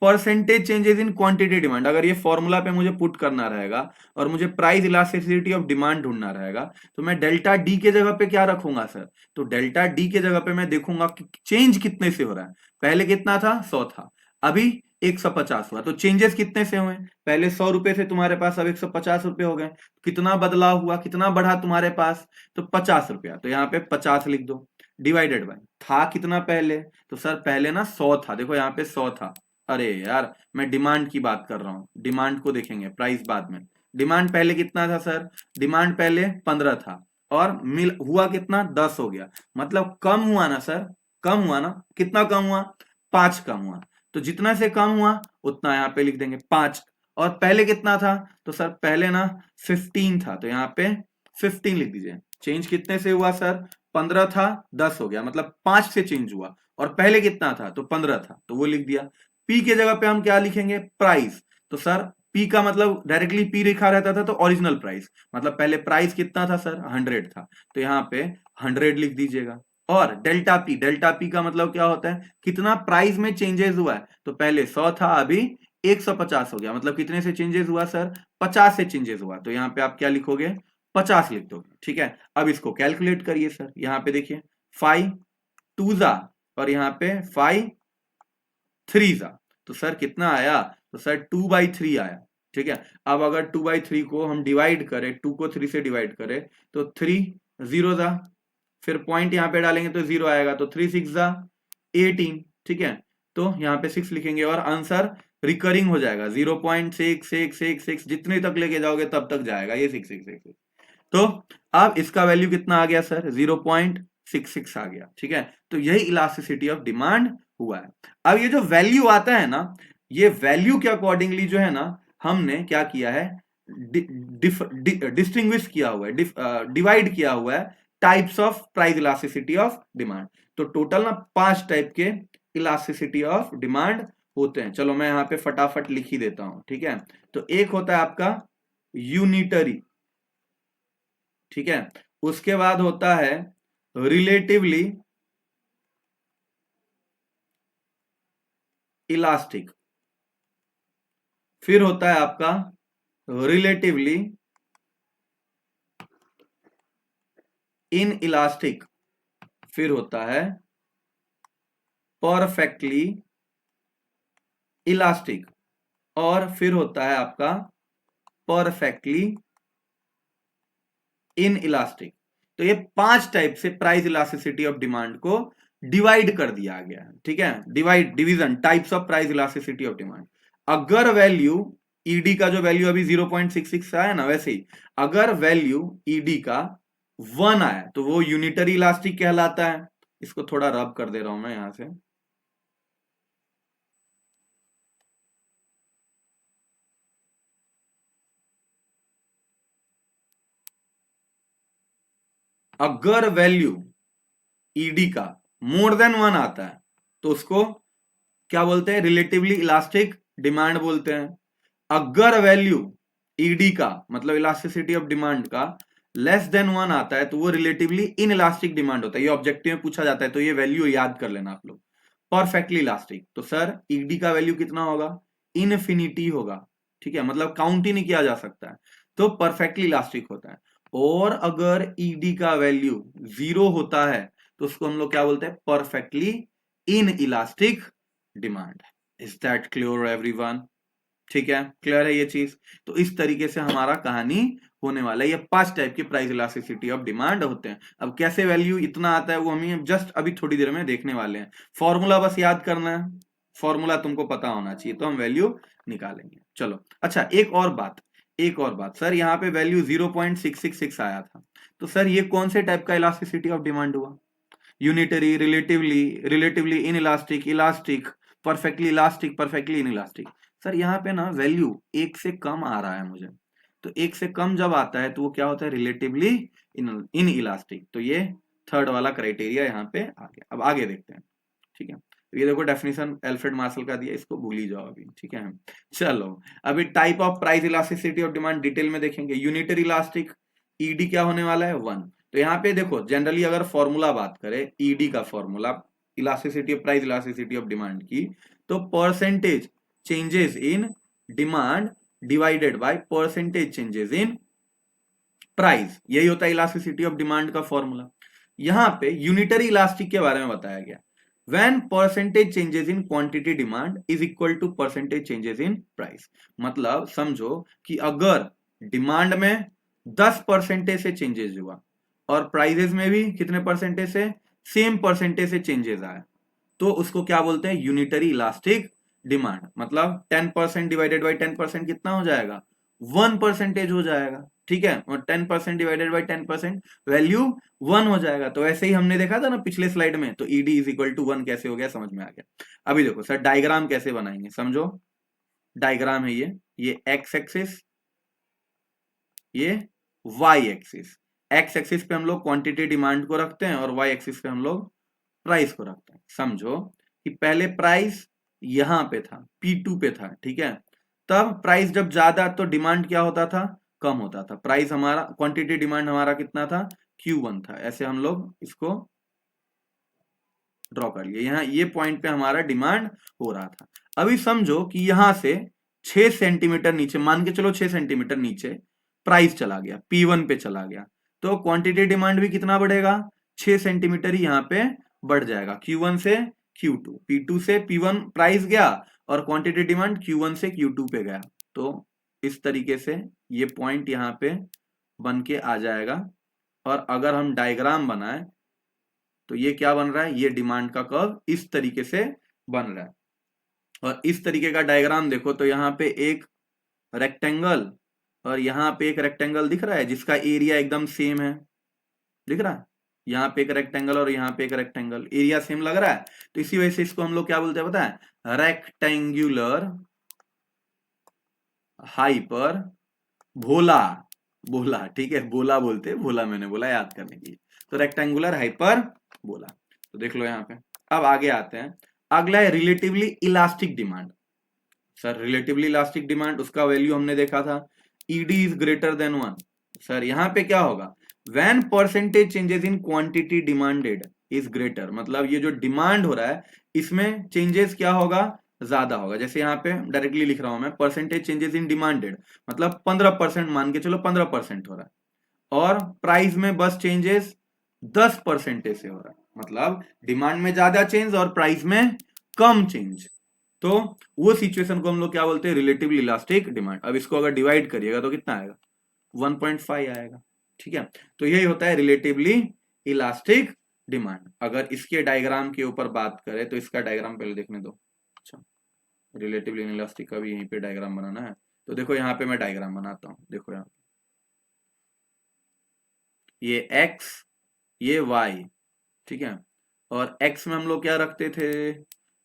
percentage changes in quantity demand, अगर ये फॉर्मूला पे मुझे पुट करना रहेगा और मुझे प्राइस इलास्टिसिटी ऑफ डिमांड ढूंढना रहेगा, तो मैं डेल्टा डी के जगह पे क्या रखूंगा सर, तो डेल्टा डी के जगह पे मैं देखूंगा कि चेंज कितने से हो रहा है। पहले कितना था, 100 था, अभी 150 हुआ। तो चेंजेस कितने से हुए? पहले 100 रुपए से तुम्हारे पास, अब 150 रुपए हो गए। कितना बदलाव हुआ, कितना बढ़ा तुम्हारे पास? तो 50 रुपया। तो यहाँ पे 50 लिख दो, डिवाइडेड बाय था कितना पहले? तो सर पहले ना 100 था, देखो यहाँ पे 100 था। अरे यार मैं डिमांड की बात कर रहा हूँ, डिमांड को देखेंगे, प्राइस बाद में। डिमांड पहले कितना था सर? डिमांड पहले 15 था और मिल हुआ कितना? 10 हो गया। मतलब कम हुआ ना सर, कम हुआ ना? कितना कम हुआ? 5 कम हुआ। तो जितना से कम हुआ उतना यहाँ पे लिख देंगे 5। और पहले कितना था? तो सर पहले ना 15 था, तो यहाँ पे 15 लिख दीजिए। चेंज कितने से हुआ सर? 15 था, 10 हो गया, मतलब 5 से चेंज हुआ। और पहले कितना था? तो 15 था, तो वो लिख दिया। पी के जगह पे हम क्या लिखेंगे? प्राइस। तो सर पी का मतलब डायरेक्टली पी लिखा रहता था तो ओरिजिनल प्राइस, मतलब पहले प्राइस कितना था सर? 100 था, तो यहाँ पे 100 लिख दीजिएगा। और डेल्टा पी, डेल्टा पी का मतलब क्या होता है? कितना प्राइस में चेंजेस हुआ है। तो पहले 100 था, अभी 150 हो गया, मतलब कितने से चेंजेस हुआ सर? 50 से चेंजेस हुआ। तो यहाँ पे आप क्या लिखोगे? 50 लिख दोगे, ठीक है। अब इसको कैलकुलेट करिए सर, यहाँ पे देखिए 5 2 जा और यहाँ पे 5 3 जा। तो सर कितना आया? तो सर 2/3 आया, ठीक है। अब अगर 2/3 को हम डिवाइड करें, 2 को 3 से डिवाइड करें तो 3 0 जा, फिर पॉइंट यहाँ पे डालेंगे तो 0 आएगा, तो 3 6 जा 18, ठीक है। तो यहाँ पे 6 लिखेंगे और आंसर रिकरिंग हो जाएगा, 0.6666, जितने तक लेके जाओगे तब तक जाएगा ये 666। तो अब इसका वैल्यू कितना आ गया सर? 0.66 आ गया, ठीक है। तो यही इलास्टिसिटी ऑफ डिमांड हुआ है। अब ये जो वैल्यू आता है ना, ये वैल्यू के अकॉर्डिंगली जो है ना, हमने क्या किया है? डिस्टिंग्विश किया हुआ है, डिवाइड किया हुआ है types of price elasticity of demand. तो टोटल ना 5 टाइप के इलास्टिसिटी ऑफ डिमांड होते हैं। चलो मैं यहाँ पे फटाफट लिख ही देता हूं, ठीक है। तो एक होता है आपका यूनिटरी, ठीक है। उसके बाद होता है रिलेटिवली इलास्टिक, फिर होता है आपका रिलेटिवली इन इलास्टिक, फिर होता है परफेक्टली इलास्टिक, और फिर होता है आपका परफेक्टली इन इलास्टिक। तो ये 5 टाइप से प्राइस इलास्टिसिटी ऑफ डिमांड को डिवाइड कर दिया गया है, ठीक है। Division types of price elasticity of demand. अगर वैल्यू ईडी का जो वैल्यू अभी 0.66 आया ना, वैसे ही अगर वैल्यू ईडी का 1 आया तो वो यूनिटरी इलास्टिक कहलाता है। इसको थोड़ा रब कर दे रहा हूं मैं यहां से। अगर वैल्यू ईडी का मोर देन 1 आता है तो उसको क्या बोलते हैं? रिलेटिवली इलास्टिक डिमांड बोलते हैं। अगर वैल्यू ईडी का मतलब इलास्टिसिटी ऑफ डिमांड का लेस देन 1 आता है तो वो रिलेटिवली इन इलास्टिक डिमांड होता है। ये ऑब्जेक्टिव में पूछा जाता है, तो ये वैल्यू याद कर लेना आप लोग। परफेक्टली इलास्टिक, तो सर ईडी का वैल्यू कितना होगा? इनफिनिटी होगा, ठीक है, मतलब काउंट ही नहीं किया जा सकता है, तो परफेक्टली इलास्टिक होता है। और अगर ईडी का वैल्यू 0 होता है तो उसको हम लोग क्या बोलते हैं? Perfectly inelastic demand. Is that clear everyone? ठीक है, क्लियर है ये चीज? तो इस तरीके से हमारा कहानी होने वाला है। ये 5 टाइप के प्राइस इलास्टिसिटी ऑफ डिमांड होते हैं। अब कैसे वैल्यू इतना आता है वो हमें जस्ट अभी थोड़ी देर में देखने वाले हैं। फॉर्मूला बस याद करना है, फॉर्मूला तुमको पता होना चाहिए, तो हम वैल्यू निकालेंगे। चलो अच्छा, एक और बात सर, यहाँ पे वैल्यू 0.666 आया था, तो सर ये कौन से टाइप का इलास्टिसिटी ऑफ डिमांड हुआ? Unitary, relatively in elastic, elastic, perfectly elastic, perfectly in elastic. Sir यहाँ पे ना वैल्यू 1 से कम आ रहा है मुझे, तो 1 से कम जब आता है तो वो क्या होता है? Relatively in elastic. तो ये थर्ड वाला क्राइटेरिया यहाँ पे आ गया। अब आगे देखते हैं, ठीक है। तो ये देखो डेफिनेशन एल्फ्रेड मार्शल का दिया, इसको भूल ही जाओ अभी, ठीक है। चलो अभी type of price elasticity of demand detail में देखेंगे। यूनिटरी इलास्टिक, ईडी क्या होने वाला है? 1। तो यहाँ पे देखो जनरली अगर फॉर्मूला बात करें, ईडी का formula elasticity of price elasticity of demand की, तो percentage changes in demand divided by percentage changes in price, यही होता है इलास्टिसिटी ऑफ डिमांड का फॉर्मूला। यहां पे यूनिटरी इलास्टिक के बारे में बताया गया। When percentage changes in quantity demand is equal to percentage changes in price. मतलब समझो कि अगर डिमांड में 10% से चेंजेस हुआ और प्राइजेस में भी कितने परसेंटेज से, सेम परसेंटेज से चेंजेस आए, तो उसको क्या बोलते हैं, यूनिटरी इलास्टिक डिमांड। मतलब 10% डिवाइडेड बाई 10% कितना हो जाएगा, 1% हो जाएगा। ठीक है, और 10% डिवाइडेड बाई 10% वैल्यू 1 हो जाएगा। तो ऐसे ही हमने देखा था ना पिछले स्लाइड में, तो ईडी इज इक्वल टू 1 कैसे हो गया, समझ में आ गया। अभी देखो सर डायग्राम कैसे बनाएंगे, समझो। डायग्राम है ये एक्स एक्सिस, ये वाई एक्सिस। एक्स एक्सिस पे हम लोग क्वांटिटी डिमांड को रखते हैं और वाई एक्सिस पे हम लोग प्राइस को रखते हैं। समझो कि पहले प्राइस यहां पे था, P2 पे था, ठीक है। तब प्राइस जब ज्यादा तो डिमांड क्या होता था, कम होता था। प्राइस हमारा, क्वांटिटी डिमांड हमारा कितना था, Q1 था। ऐसे हम लोग इसको ड्रॉ कर लिए। यहाँ ये पॉइंट पे हमारा डिमांड हो रहा था। अभी समझो कि यहां से 6 सेंटीमीटर नीचे, मान के चलो 6 सेंटीमीटर नीचे प्राइस चला गया, P1 पे चला गया, तो क्वांटिटी डिमांड भी कितना बढ़ेगा, 6 सेंटीमीटर ही यहाँ पे बढ़ जाएगा। Q1 से Q2, P2 से P1 प्राइस गया और क्वांटिटी डिमांड Q1 से Q2 पे गया। तो इस तरीके से ये पॉइंट यहाँ पे बन के आ जाएगा। और अगर हम डायग्राम बनाए तो ये क्या बन रहा है, ये डिमांड का कर्व इस तरीके से बन रहा है। और इस तरीके का डायग्राम देखो तो यहाँ पे एक रेक्टेंगल और यहाँ पे एक रेक्टेंगल दिख रहा है जिसका एरिया एकदम सेम है, दिख रहा है। यहाँ पे एक रेक्टेंगल और यहाँ पे एक रेक्टेंगल, एरिया सेम लग रहा है। तो इसी वजह से इसको हम लोग क्या बोलते हैं पता है, रेक्टेंगुलर हाइपर भोला, बोला, ठीक है, बोला बोलते, भोला मैंने बोला याद करने की। तो रेक्टेंगुलर हाइपर बोला। तो देख लो यहाँ पे। अब आगे आते हैं, अगला है relatively elastic demand. Sir relatively elastic demand, उसका वैल्यू हमने देखा था, ED is greater than 1। Sir यहाँ पे क्या होगा, when percentage changes in quantity demanded is greater. मतलब ये जो डिमांड हो रहा है इसमें चेंजेस क्या होगा, ज्यादा होगा। जैसे यहाँ पे डायरेक्टली लिख रहा हूं मैं, परसेंटेज चेंजेस इन डिमांडेड, मतलब 15%, मान के चलो 15% हो रहा है, और प्राइस में बस चेंजेस 10% से हो रहा है। मतलब डिमांड में ज्यादा चेंज और प्राइस में कम चेंज। तो वो सिचुएशन को हम लोग क्या बोलते हैं, रिलेटिवली इलास्टिक डिमांड। अब इसको अगर डिवाइड करिएगा तो कितना आएगा, 1.5 आएगा। ठीक है, तो यही होता है रिलेटिवली इलास्टिक डिमांड। अगर इसके डायग्राम के ऊपर बात करें तो इसका डायग्राम पहले देखने दो। अच्छा, रिलेटिवली इलास्टिक का भी यहीं पे डायग्राम बनाना है। तो देखो यहाँ पे मैं डायग्राम बनाता हूँ, देखो यहाँ ये x, ये y, ठीक है। और x में हम लोग क्या रखते थे,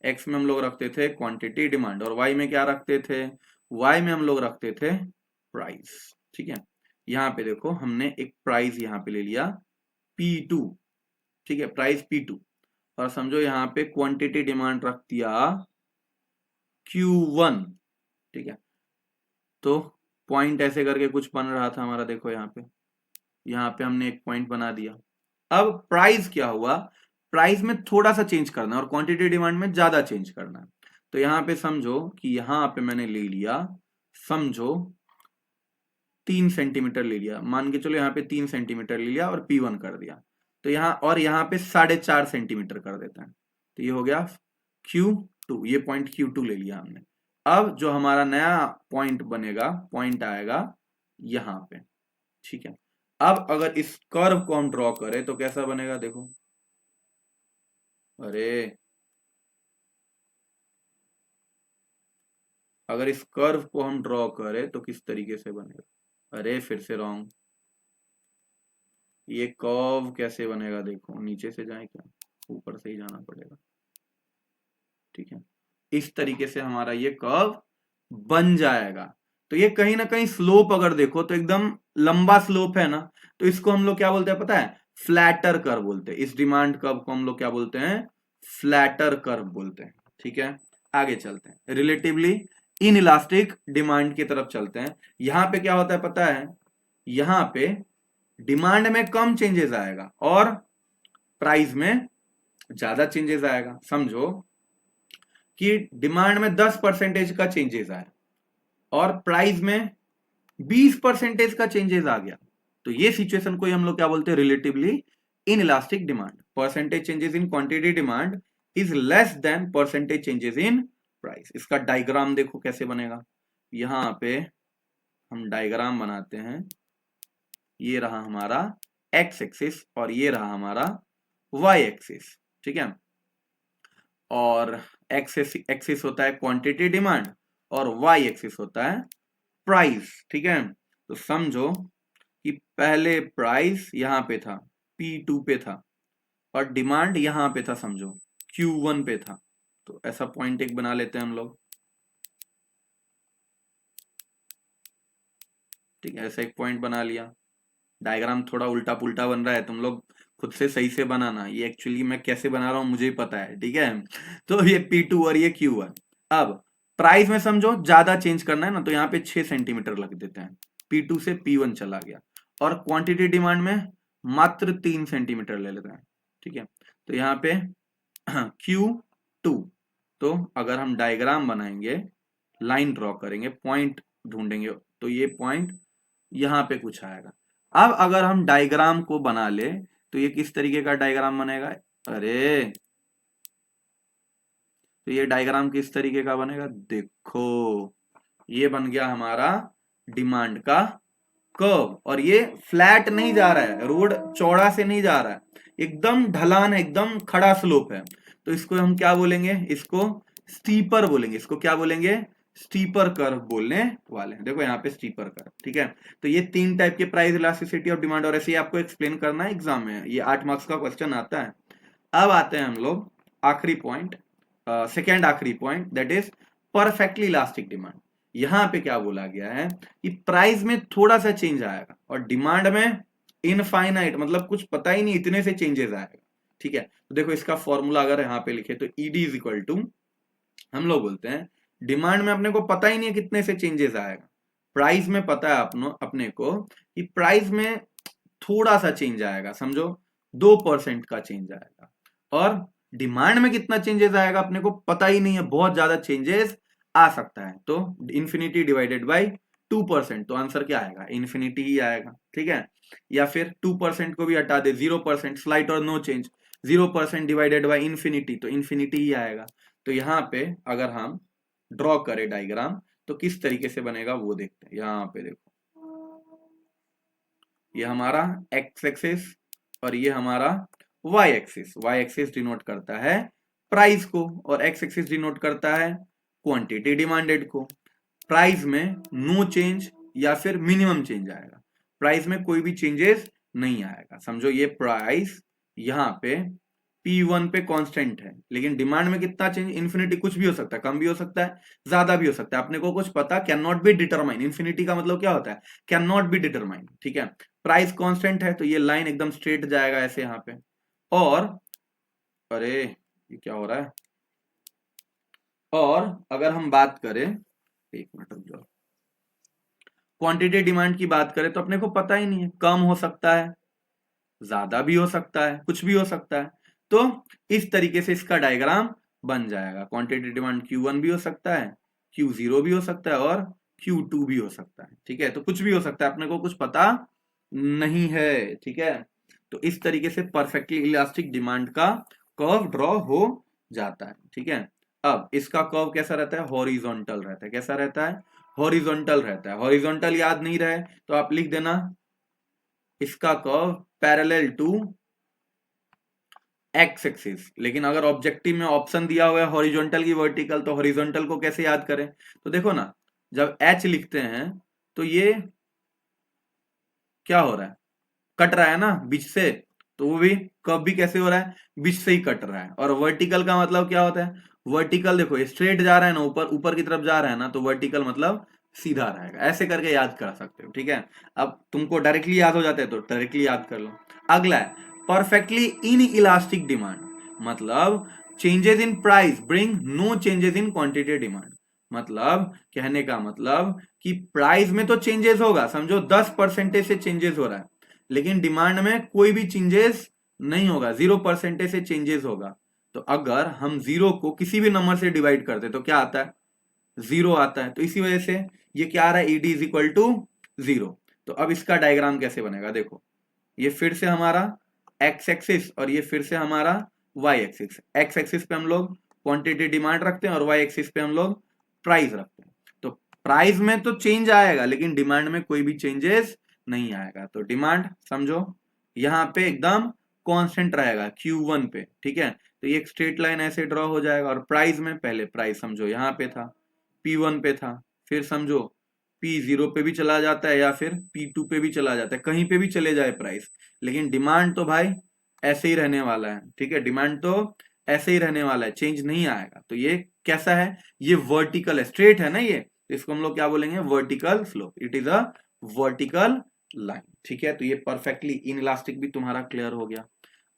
x में हम लोग रखते थे क्वांटिटी डिमांड, और y में क्या रखते थे, y में हम लोग रखते थे प्राइस। ठीक है, यहाँ पे देखो हमने एक प्राइस यहाँ पे ले लिया P2, ठीक है, प्राइस P2, और समझो यहाँ पे क्वांटिटी डिमांड रख दिया Q1। ठीक है, तो पॉइंट ऐसे करके कुछ बन रहा था हमारा, देखो यहाँ पे हमने एक पॉइंट बना दिया। अब प्राइस क्या हुआ, प्राइस में थोड़ा सा चेंज करना है और क्वांटिटी डिमांड में ज्यादा चेंज करना है। तो यहाँ पे समझो कि यहाँ पे मैंने ले लिया, समझो 3 सेंटीमीटर ले लिया, मान के चलो यहाँ पे 3 सेंटीमीटर ले लिया और P1 कर दिया। तो यहाँ और यहाँ पे 4.5 सेंटीमीटर कर देते हैं, तो ये हो गया Q2, ये पॉइंट Q2 ले लिया हमने। अब जो हमारा नया पॉइंट बनेगा, पॉइंट आएगा यहाँ पे। ठीक है, अब अगर इस कर्व को हम ड्रॉ करें तो कैसा बनेगा, देखो, अरे अगर इस कर्व को हम ड्रॉ करें तो किस तरीके से बनेगा, अरे फिर से रॉन्ग, ये कर्व कैसे बनेगा, देखो नीचे से जाए क्या, ऊपर से ही जाना पड़ेगा। ठीक है, इस तरीके से हमारा ये कर्व बन जाएगा। तो ये कहीं ना कहीं स्लोप अगर देखो तो एकदम लंबा स्लोप है ना, तो इसको हम लोग क्या बोलते हैं पता है, फ्लैटर कर्व बोलते हैं। इस डिमांड कर्व को हम लोग क्या बोलते हैं, फ्लैटर कर्व बोलते हैं। ठीक है, आगे चलते हैं, रिलेटिवली इन इलास्टिक डिमांड की तरफ चलते हैं। यहां पे क्या होता है पता है, यहां पे डिमांड में कम चेंजेस आएगा और प्राइस में ज्यादा चेंजेस आएगा। समझो कि डिमांड में 10% का चेंजेस आया और प्राइस में 20% का चेंजेस आ गया, तो ये सिचुएशन को हम लोग क्या बोलते हैं, relatively in elastic demand. Percentage changes in quantity demand is less than percentage changes in price. इसका डायग्राम देखो कैसे बनेगा। यहां पे हम डायग्राम बनाते हैं। ये रहा हमारा एक्स एक्सिस और ये रहा हमारा वाई एक्सिस, ठीक है। और एक्स एक्सिस होता है क्वांटिटी डिमांड और वाई एक्सिस होता है प्राइस, ठीक है। तो समझो कि पहले प्राइस यहां पे था, P2 पे था, और डिमांड यहां पे था, समझो Q1 पे था। तो ऐसा पॉइंट एक बना लेते हैं हम लोग, ठीक है। ऐसा एक पॉइंट बना लिया। डायग्राम थोड़ा उल्टा पुल्टा बन रहा है, तुम लोग खुद से सही से बनाना। ये एक्चुअली मैं कैसे बना रहा हूं मुझे ही पता है, ठीक है। तो ये P2 और ये Q1। अब प्राइस में समझो ज्यादा चेंज करना है ना, तो यहाँ पे 6 सेंटीमीटर लग देते हैं। P2 से P1 चला गया। और क्वांटिटी डिमांड में मात्र 3 सेंटीमीटर ले लेते हैं, ठीक है। तो यहाँ पे Q2। तो अगर हम डायग्राम बनाएंगे, लाइन ड्रॉ करेंगे, पॉइंट ढूंढेंगे, तो ये पॉइंट यहां पे कुछ आएगा। अब अगर हम डायग्राम को बना ले तो ये किस तरीके का डायग्राम बनेगा? अरे, तो ये डायग्राम किस तरीके का बनेगा? देखो, ये बन गया हमारा डिमांड का कर्व। और ये फ्लैट नहीं जा रहा है, रोड चौड़ा से नहीं जा रहा है, एकदम ढलान है, एकदम खड़ा स्लोप है। तो इसको हम क्या बोलेंगे? इसको स्टीपर बोलेंगे। इसको क्या बोलेंगे? स्टीपर कर्व बोलने वाले हैं। देखो यहाँ पे स्टीपर कर्व, ठीक है। तो ये 3 टाइप के प्राइस इलास्टिसिटी और डिमांड, और ऐसे ही आपको एक्सप्लेन करना है एग्जाम में। ये 8 मार्क्स का क्वेश्चन आता है। अब आते हैं हम लोग आखिरी पॉइंट, सेकेंड आखिरी point, that is perfectly elastic demand. यहां पे क्या बोला गया है कि प्राइस में थोड़ा सा चेंज आएगा और डिमांड में इनफाइनाइट, मतलब कुछ पता ही नहीं, इतने से चेंजेस आएगा, ठीक है। तो देखो इसका फॉर्मूला अगर यहाँ पे लिखे तो ईडी इज इक्वल टू, हम लोग बोलते हैं डिमांड में अपने को पता ही नहीं है कितने से चेंजेस आएगा, प्राइस में पता है अपने को कि प्राइस में थोड़ा सा चेंज आएगा, समझो 2% का चेंज आएगा। और डिमांड में कितना चेंजेस आएगा अपने को पता ही नहीं है, बहुत ज्यादा चेंजेस आ सकता है। तो इंफिनिटी डिवाइडेड बाई 2%, तो आंसर क्या आएगा? इंफिनिटी ही आएगा, ठीक है। या फिर 2% को भी हटा दे, 0% स्लाइट और no change, 0% divided by infinity, तो इंफिनिटी ही आएगा। तो यहाँ पे अगर हम ड्रॉ करें डायग्राम तो किस तरीके से बनेगा वो देखते हैं। यहाँ पे देखो, ये हमारा एक्स एक्सिस और ये हमारा Y axis. Y axis denote करता है प्राइस को और एक्स एक्सिस डिनोट करता है क्वांटिटी डिमांडेड को। प्राइस में नो चेंज या फिर मिनिमम चेंज आएगा, प्राइस में कोई भी चेंजेस नहीं आएगा। समझो ये प्राइस यहाँ पे P1 पे कांस्टेंट है, लेकिन डिमांड में कितना चेंज? इन्फिनिटी, कुछ भी हो सकता है, कम भी हो सकता है, ज्यादा भी हो सकता है, अपने को कुछ पता, can not be determine. Infinity का मतलब क्या होता है? कैन नॉट बी डिटरमाइन, ठीक है। प्राइस कांस्टेंट है तो ये लाइन एकदम स्ट्रेट जाएगा ऐसे यहाँ पे। और अरे, ये क्या हो रहा है? और अगर हम बात करें, एक मिनट रुक जाओ, क्वांटिटी डिमांड की बात करें तो अपने को पता ही नहीं है, कम हो सकता है, ज्यादा भी हो सकता है, कुछ भी हो सकता है। तो इस तरीके से इसका डायग्राम बन जाएगा। क्वांटिटी डिमांड Q1 भी हो सकता है, Q0 भी हो सकता है और Q2 भी हो सकता है, ठीक है। तो कुछ भी हो सकता है, अपने को कुछ पता नहीं है, ठीक है। तो इस तरीके से परफेक्टली इलास्टिक डिमांड का कर्व ड्रॉ हो जाता है, ठीक है। अब इसका कर्व कैसा रहता है? हॉरिजॉन्टल रहता है। कैसा रहता है? हॉरिजॉन्टल रहता है। हॉरिजॉन्टल याद नहीं रहे तो आप लिख देना इसका curve parallel to x axis. लेकिन अगर ऑब्जेक्टिव में ऑप्शन दिया हुआ है हॉरिजॉन्टल की वर्टिकल, तो हॉरिजॉन्टल को कैसे याद करें? तो देखो ना, जब एच लिखते हैं तो ये क्या हो रहा है? कट रहा है ना बीच से, तो वो भी कर्व भी कैसे हो रहा है? बीच से ही कट रहा है। और वर्टिकल का मतलब क्या होता है? वर्टिकल देखो स्ट्रेट जा रहा है ना, ऊपर ऊपर की तरफ जा रहा है ना, तो वर्टिकल मतलब सीधा रहेगा। ऐसे करके याद कर सकते हो, ठीक है। अब तुमको डायरेक्टली याद हो जाता है तो डायरेक्टली याद कर लो। अगला है परफेक्टली इन इलास्टिक डिमांड, मतलब changes in price bring no changes in quantity demand. मतलब कहने का मतलब कि प्राइस में तो चेंजेस होगा, समझो 10% से चेंजेस हो रहा है, लेकिन डिमांड में कोई भी चेंजेस नहीं होगा, 0% से चेंजेस होगा। तो अगर हम 0 को किसी भी नंबर से डिवाइड करते तो क्या आता है? 0 आता है। तो इसी वजह से ये क्या आ रहा है? ED is equal to 0। तो अब इसका डायग्राम कैसे बनेगा? देखो, ये फिर से हमारा एक्स एक्सिस और ये फिर से हमारा वाई एक्सिस, एक्स एक्सिस पे हम लोग क्वांटिटी डिमांड रखते हैं और वाई एक्सिस पे हम लोग प्राइस रखते हैं। तो प्राइस में तो चेंज आएगा लेकिन डिमांड में कोई भी चेंजेस नहीं आएगा। तो डिमांड समझो यहाँ पे एकदम कांस्टेंट रहेगा Q1 पे, ठीक है। तो ये एक स्ट्रेट लाइन ऐसे ड्रॉ हो जाएगा। और प्राइस में पहले प्राइस समझो यहाँ पे था, P1 पे था, फिर समझो P0 पे भी चला जाता है या फिर P2 पे भी चला जाता है, कहीं पे भी चले जाए प्राइस, लेकिन डिमांड तो भाई ऐसे ही रहने वाला है, ठीक है। डिमांड तो ऐसे ही रहने वाला है, चेंज नहीं आएगा। तो ये कैसा है, ये वर्टिकल है, स्ट्रेट है ना ये, तो इसको हम लोग क्या बोलेंगे, vertical slope, it is a vertical line, ठीक है। तो ये परफेक्टली इन इलास्टिक भी तुम्हारा क्लियर हो गया।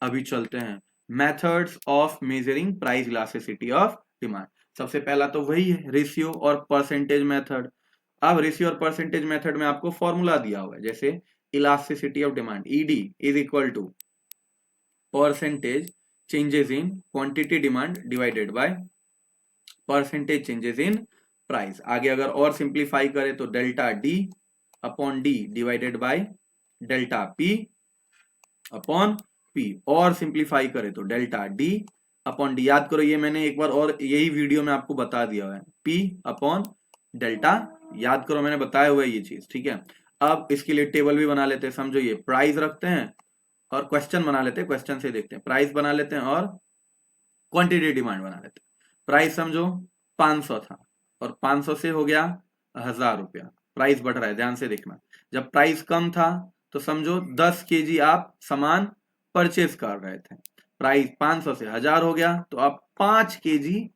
अभी चलते हैं methods of measuring price elasticity of demand. सबसे पहला तो वही है रेशियो और परसेंटेज मेथड। अब रेशियो और परसेंटेज मेथड में आपको फॉर्मूला दिया हुआ है, जैसे elasticity of demand ED is equal to percentage changes in quantity demand divided by percentage changes in price. आगे अगर और सिंप्लीफाई करें तो delta D upon D divided by delta P upon P, और सिंप्लीफाई करें तो डेल्टा डी अपॉन डी। याद करो ये मैंने एक बार और यही वीडियो में आपको बता दिया है, पी अपॉन डेल्टा, याद करो मैंने बताया हुआ है ये चीज, ठीक है। अब इसके लिए टेबल भी बना लेते हैं, समझो ये प्राइस रखते हैं और क्वेश्चन बना लेते हैं, क्वेश्चन से देखते हैं, प्राइस बना लेते हैं और क्वांटिटी डिमांड बना लेते हैं। प्राइस समझो 500 था और 500 से हो गया 1000 रुपया, प्राइस बढ़ रहा है, ध्यान से देखना। जब प्राइस कम था तो समझो 10 केजी आप सामान परचेज कर रहे थे, प्राइस 500 से 1000 हो गया तो आप 5 केजी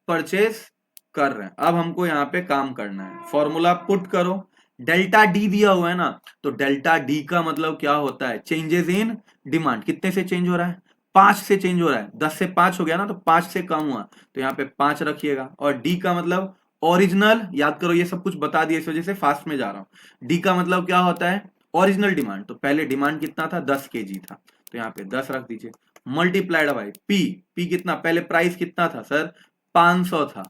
परचेज कर रहे हैं। अब हमको यहाँ पे काम करना है, फॉर्मूला पुट करो, डेल्टा डी दिया हुआ है ना, तो डेल्टा डी का मतलब क्या होता है, चेंजेस इन डिमांड। कितने से चेंज हो रहा है, 5 से चेंज हो रहा है, 10 से 5 हो गया ना, तो 5 से कम हुआ तो यहाँ पे 5 रखिएगा। और डी का मतलब ओरिजिनल, याद करो ये सब कुछ बता दिया, इस वजह से फास्ट में जा रहा हूं। डी का मतलब क्या होता है, ओरिजिनल डिमांड। तो पहले डिमांड कितना था, 10 केजी था, तो यहाँ पे 10 रख दीजिए, मल्टीप्लाइड बाई पी। पी कितना, पहले प्राइस कितना था सर, 500 था,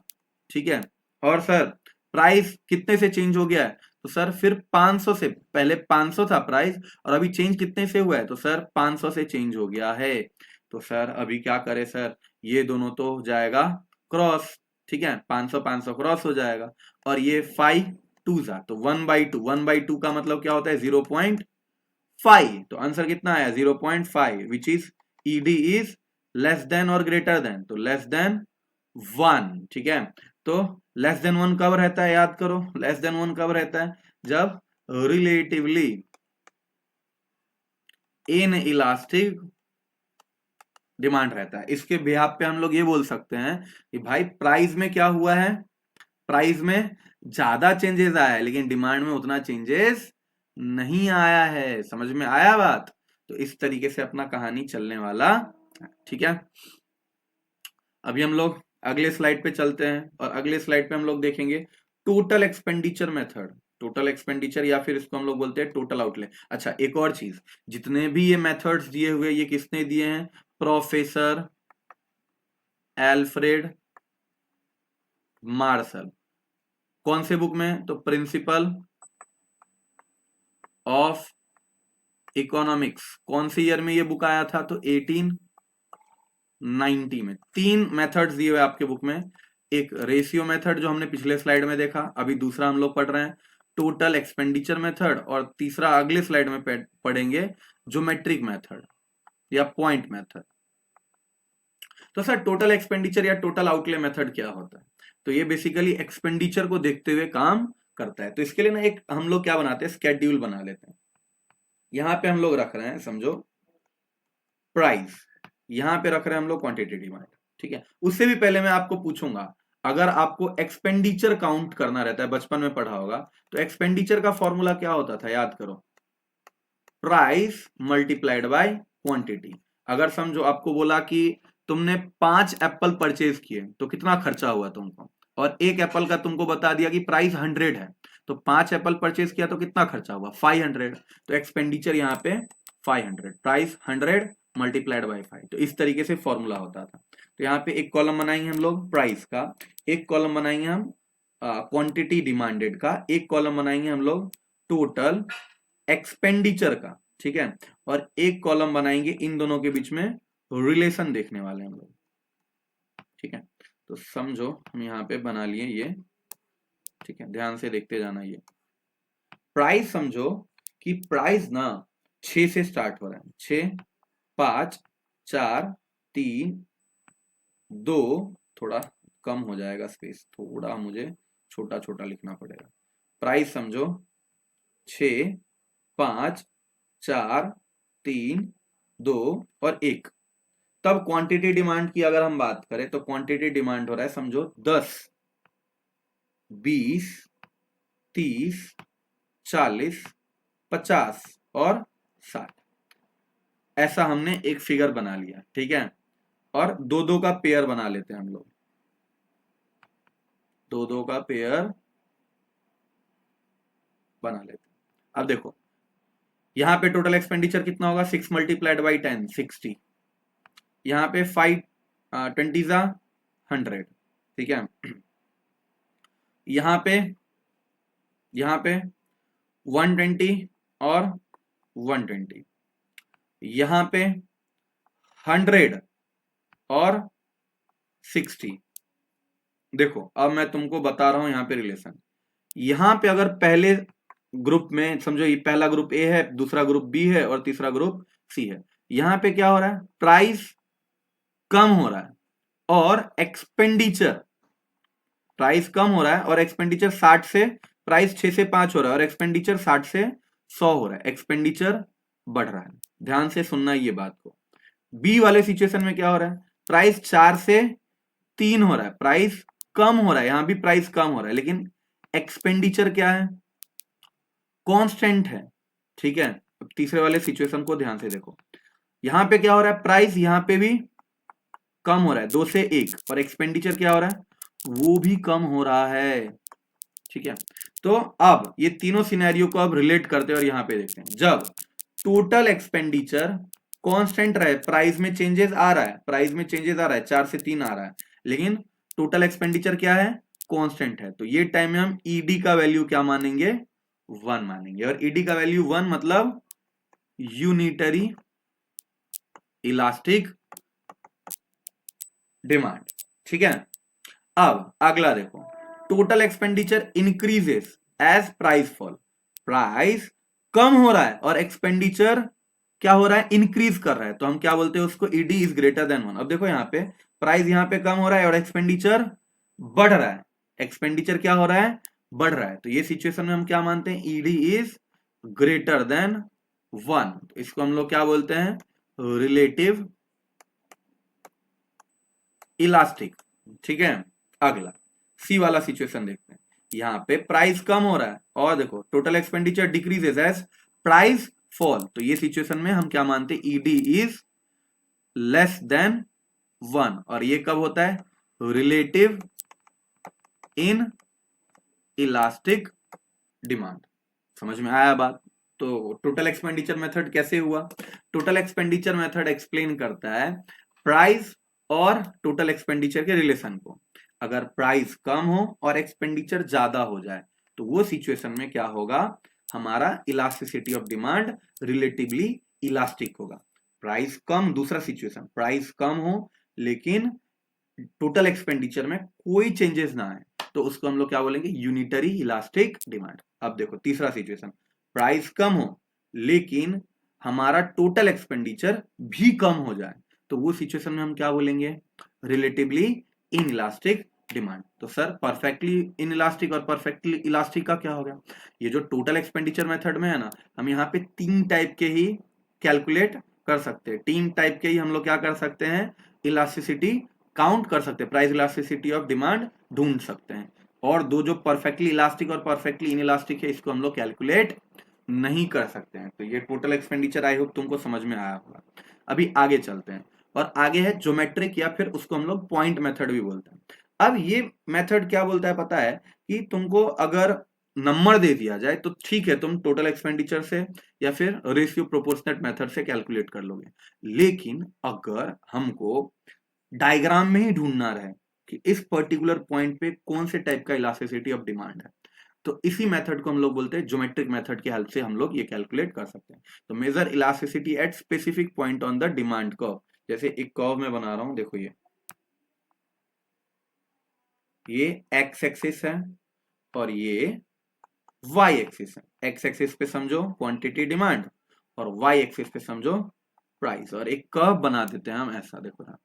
ठीक है। और सर प्राइस कितने से चेंज हो गया है, तो सर फिर 500 से, पहले 500 था प्राइस और अभी चेंज कितने से हुआ है, तो सर 500 से चेंज हो गया है। तो सर अभी क्या करें सर, ये दोनों तो हो जाएगा क्रॉस, ठीक है, 500 500 क्रॉस हो जाएगा। और ये 5 टू जा तो 1/2, 1/2 का मतलब क्या होता है, 0.5। तो आंसर कितना आया, 0.5, which is ED is less than और ग्रेटर देन, तो लेस देन 1, ठीक है। तो लेस देन 1 कब रहता है, याद करो, लेस देन 1 कब रहता है, जब रिलेटिवली इन इलास्टिक डिमांड रहता है। इसके बिहाफ पे हम लोग ये बोल सकते हैं कि भाई प्राइस में क्या हुआ है, प्राइस में ज्यादा चेंजेस आया है लेकिन डिमांड में उतना चेंजेस नहीं आया है। समझ में आया बात, तो इस तरीके से अपना कहानी चलने वाला, ठीक है। अभी हम लोग अगले स्लाइड पे चलते हैं और अगले स्लाइड पे हम लोग देखेंगे total expenditure method. Total expenditure या फिर इसको हम लोग बोलते हैं टोटल आउटले। अच्छा एक और चीज, जितने भी ये मेथड्स दिए हुए ये किसने दिए हैं, प्रोफेसर एल्फ्रेड मार्शल। कौन से बुक में, तो प्रिंसिपल ऑफ इकोनॉमिक्स। कौन से ईयर में ये बुक आया था, तो 1890 में। 3 मेथड्स दिए हुए आपके बुक में, एक रेशियो मेथड जो हमने पिछले स्लाइड में देखा, अभी दूसरा हम लोग पढ़ रहे हैं टोटल एक्सपेंडिचर मेथड, और तीसरा अगले स्लाइड में पढ़ेंगे ज्योमेट्रिक मेथड या पॉइंट मेथड। तो सर टोटल एक्सपेंडिचर या टोटल आउटले मेथड क्या होता है, तो ये बेसिकली एक्सपेंडिचर को देखते हुए काम करता है। तो इसके लिए ना एक हम लोग क्या बनाते हैं, स्केड्यूल बना लेते हैं। यहां पे हम लोग रख रहे हैं समझो प्राइस, यहां पे रख रहे हैं हम लोग क्वांटिटी डिमांड, ठीक है। उससे भी पहले मैं आपको पूछूंगा, अगर आपको एक्सपेंडिचर काउंट करना रहता है, बचपन में पढ़ा होगा, तो एक्सपेंडिचर का फॉर्मूला क्या होता था, याद करो, प्राइस मल्टीप्लाइड बाय क्वांटिटी। अगर समझो आपको बोला कि तुमने 5 एप्पल परचेज किए तो कितना खर्चा हुआ तुमको, और एक एप्पल का तुमको बता दिया कि प्राइस 100 है, तो 5 एप्पल परचेज किया तो कितना खर्चा हुआ, 500। तो एक्सपेंडिचर यहाँ पे 500, प्राइस 100 मल्टीप्लाइड बाई 5। तो इस तरीके से फॉर्मूला होता था। तो यहाँ पे एक कॉलम बनाएंगे हम लोग प्राइस का, एक कॉलम बनाएंगे हम क्वांटिटी डिमांडेड का, एक कॉलम बनाएंगे हम लोग टोटल एक्सपेंडिचर का, ठीक है, और एक कॉलम बनाएंगे इन दोनों के बीच में रिलेशन देखने वाले हैं हम लोग, ठीक है। तो समझो हम यहाँ पे बना लिए ये, ठीक है, ध्यान से देखते जाना। ये प्राइस समझो कि प्राइस ना 6 से स्टार्ट हो रहा है, 6, 5, 4, 3, 2, थोड़ा कम हो जाएगा स्पेस, थोड़ा मुझे छोटा छोटा लिखना पड़ेगा। प्राइस समझो 6, 5, 4, 3, 2 और 1। तब क्वांटिटी डिमांड की अगर हम बात करें तो क्वांटिटी डिमांड हो रहा है समझो 10, 20, 30, 40, 50 और 60। ऐसा हमने एक फिगर बना लिया, ठीक है। और दो दो का पेयर बना लेते हैं हम लोग, दो दो का पेयर बना लेते हैं। अब देखो यहाँ पे टोटल एक्सपेंडिचर कितना होगा, 6 मल्टीप्लाइड बाई 10, 60। यहाँ पे 5 20 जा 100, ठीक है। यहाँ पे 120 और 120, यहाँ पे 100 और 60। देखो अब मैं तुमको बता रहा हूं यहाँ पे रिलेशन। यहाँ पे अगर पहले ग्रुप में समझो ये पहला ग्रुप ए है, दूसरा ग्रुप बी है और तीसरा ग्रुप सी है। यहाँ पे क्या हो रहा है, प्राइस कम हो रहा है और एक्सपेंडिचर, प्राइस कम हो रहा है और एक्सपेंडिचर 60 से, प्राइस 6 से 5 हो रहा है और एक्सपेंडिचर 60 से 100 हो रहा है, एक्सपेंडिचर बढ़ रहा है। ध्यान से सुनना ये बात को। बी वाले सिचुएशन में क्या हो रहा है, प्राइस 4 से 3 हो रहा है, प्राइस कम हो रहा है, यहां भी प्राइस कम हो रहा है लेकिन एक्सपेंडिचर क्या है, कांस्टेंट है, ठीक है। अब तीसरे वाले सिचुएशन को ध्यान से देखो, यहां पे क्या हो रहा है, प्राइस यहां पे भी कम हो रहा है 2 से 1 और एक्सपेंडिचर क्या हो रहा है, वो भी कम हो रहा है, ठीक है। तो अब ये तीनों सिनेरियो को अब रिलेट करते हैं और यहां पे देखते हैं, जब टोटल एक्सपेंडिचर कांस्टेंट रहे, प्राइस में चेंजेस आ रहा है, प्राइस में चेंजेस आ रहा है, 4 से 3 आ रहा है, लेकिन टोटल एक्सपेंडिचर क्या है, कांस्टेंट है, तो ये टाइम में हम ईडी का वैल्यू क्या मानेंगे, 1 मानेंगे। और ईडी का वैल्यू 1 मतलब यूनिटरी इलास्टिक डिमांड, ठीक है। अब अगला देखो, total expenditure increases as price fall, price कम हो रहा है और एक्सपेंडिचर क्या हो रहा है, इंक्रीज कर रहा है, तो हम क्या बोलते हैं उसको, ईडी इज ग्रेटर देन 1। अब देखो यहाँ पे प्राइस यहाँ पे कम हो रहा है और एक्सपेंडिचर बढ़ रहा है, एक्सपेंडिचर क्या हो रहा है, बढ़ रहा है, तो ये सिचुएशन में हम क्या मानते हैं, ईडी इज ग्रेटर देन 1, तो इसको हम लोग क्या बोलते हैं, रिलेटिव इलास्टिक, ठीक है। अगला सी वाला सिचुएशन देखते हैं, यहाँ पे प्राइस कम हो रहा है और देखो total expenditure decreases as price fall, तो ये सिचुएशन में हम क्या मानते हैं, ईडी इज लेस देन 1, और ये कब होता है, रिलेटिव इन इलास्टिक डिमांड। समझ में आया बात। तो टोटल एक्सपेंडिचर मेथड कैसे हुआ, टोटल एक्सपेंडिचर मेथड एक्सप्लेन करता है प्राइस और टोटल एक्सपेंडिचर के रिलेशन को। अगर प्राइस कम हो और एक्सपेंडिचर ज्यादा हो जाए तो वो सिचुएशन में क्या होगा, हमारा elasticity of demand relatively elastic होगा। प्राइस कम, दूसरा सिचुएशन प्राइस कम हो लेकिन टोटल एक्सपेंडिचर में कोई चेंजेस ना आए तो उसको हम लोग क्या बोलेंगे, यूनिटरी इलास्टिक डिमांड। अब देखो तीसरा सिचुएशन, प्राइस कम हो लेकिन हमारा टोटल एक्सपेंडिचर भी कम हो जाए तो वो सिचुएशन में हम क्या बोलेंगे, रिलेटिवली इन इलास्टिक डिमांड। तो सर परफेक्टली इन इलास्टिक और परफेक्टली इलास्टिक का क्या हो गया, ये जो टोटल एक्सपेंडिचर मेथड में है ना, हम यहाँ पे 3 टाइप के ही कैलकुलेट कर सकते हैं, 3 टाइप के ही हम लोग क्या कर सकते हैं, इलास्टिसिटी काउंट कर सकते हैं, प्राइस इलास्टिसिटी ऑफ डिमांड ढूंढ सकते हैं। और दो जो परफेक्टली इलास्टिक और परफेक्टली इन इलास्टिक है इसको हम लोग कैलकुलेट नहीं कर सकते हैं। तो ये टोटल एक्सपेंडिचर आई होप तुमको समझ में आया होगा। अभी आगे चलते हैं और आगे है ज्योमेट्रिक या फिर उसको हम लोग पॉइंट मेथड भी बोलते हैं। अब ये मेथड क्या बोलता है पता है, कि तुमको अगर नंबर दे दिया जाए तो ठीक है तुम टोटल एक्सपेंडिचर से या फिर रेशियो प्रोपोर्शनेट मेथड से कैलकुलेट कर लोगे, लेकिन अगर हमको डायग्राम में ही ढूंढना रहे कि इस पर्टिकुलर पॉइंट पे कौन से टाइप का इलास्टिसिटी ऑफ डिमांड है, तो इसी मेथड को हम लोग बोलते हैं ज्योमेट्रिक मेथड की हेल्प से हम लोग ये कैलकुलेट कर सकते हैं। तो measure elasticity at specific point on the demand curve, जैसे एक कर्व में बना रहा हूं, देखो ये एक्स एक्सिस है और ये वाई एक्सिस है। एक्स एक्सिस पे समझो क्वांटिटी डिमांड और वाई एक्सिस पे समझो प्राइस, और एक कर्व बना देते हैं हम ऐसा, देखो यहाँ,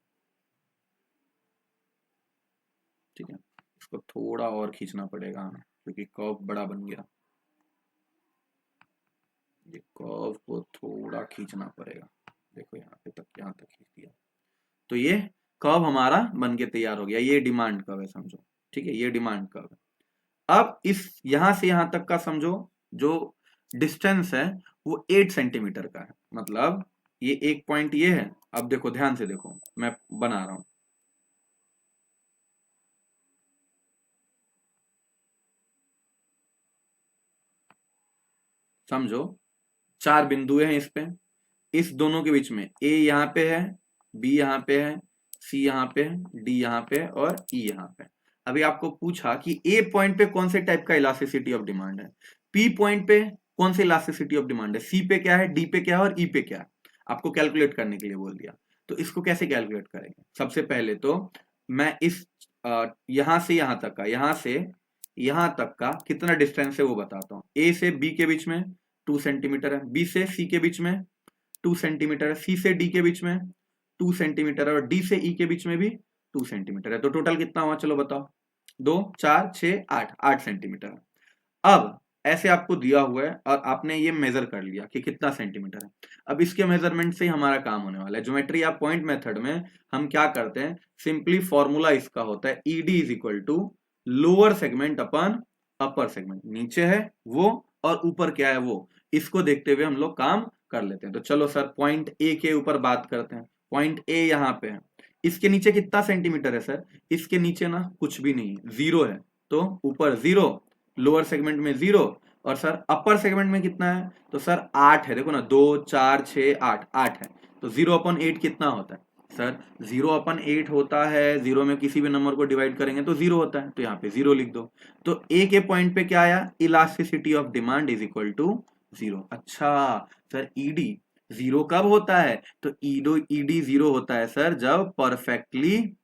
ठीक है। इसको थोड़ा और खींचना पड़ेगा हमें क्योंकि कर्व बड़ा बन गया, ये कर्व को थोड़ा खींचना पड़ेगा। देखो यहाँ पे तक, यहाँ तक खींच दिया, तो ये कर्व हमारा बन के तैयार हो गया। ये डिमांड कर्व है समझो, ठीक है, ये डिमांड कर्व है। अब इस यहां से यहां तक का समझो जो डिस्टेंस है वो 8 सेंटीमीटर का है, मतलब ये एक पॉइंट ये है। अब देखो ध्यान से देखो, मैं बना रहा हूं, समझो 4 बिंदु हैं इस पे, इस दोनों के बीच में ए यहाँ पे है, बी यहाँ पे है, सी यहाँ पे है, डी यहाँ पे है और ई यहाँ पे। अभी आपको पूछा कि ए पॉइंट पे कौन से टाइप का इलास्टिसिटी ऑफ डिमांड है, पी पॉइंट पे कौन से इलास्टिसिटी ऑफ डिमांड है, सी पे क्या है, डी पे क्या है और ई पे क्या है। आपको कैलकुलेट करने के लिए बोल दिया, तो इसको कैसे कैलकुलेट करेंगे। सबसे पहले तो मैं इस यहां से यहां तक का, यहां से यहां तक का कितना डिस्टेंस है वो बताता हूं। ए से बी के बीच में 2 सेंटीमीटर है, बी से सी के बीच में 2 सेंटीमीटर है, सी से डी के बीच में 2 सेंटीमीटर है और डी से ई के बीच में भी 2 सेंटीमीटर है। तो टोटल कितना हुआ, चलो बताओ। 2 4 6 8, 8 सेंटीमीटर। अब ऐसे आपको दिया हुआ है और आपने ये मेजर कर लिया कि कितना सेंटीमीटर है। अब इसके मेजरमेंट से ही हमारा काम होने वाला है। ज्योमेट्री या पॉइंट मेथड में हम क्या करते हैं, सिंपली फॉर्मूला इसका होता है ED is equal to lower segment upon upper segment. नीचे है वो और ऊपर क्या है वो, इसको देखते हुए हम लोग काम कर लेते हैं। तो चलो सर पॉइंट ए के ऊपर बात करते हैं। पॉइंट ए यहाँ पे है, इसके नीचे कितना सेंटीमीटर है सर, इसके नीचे ना कुछ भी नहीं है, 0 है। तो ऊपर 0, लोअर सेगमेंट में 0, और सर अपर सेगमेंट में कितना है, तो सर 8 है। देखो ना 2 4 6 8, 8 है। तो 0/8 कितना होता है सर, 0/8 होता है, 0 में किसी भी नंबर को डिवाइड करेंगे तो 0 होता है, तो यहाँ पे 0 लिख दो। तो ए के पॉइंट पे क्या आया, elasticity of demand is equal to 0। अच्छा सर ईडी 0 कब होता है, तो ईडी 0 होता है सर जब परफेक्टली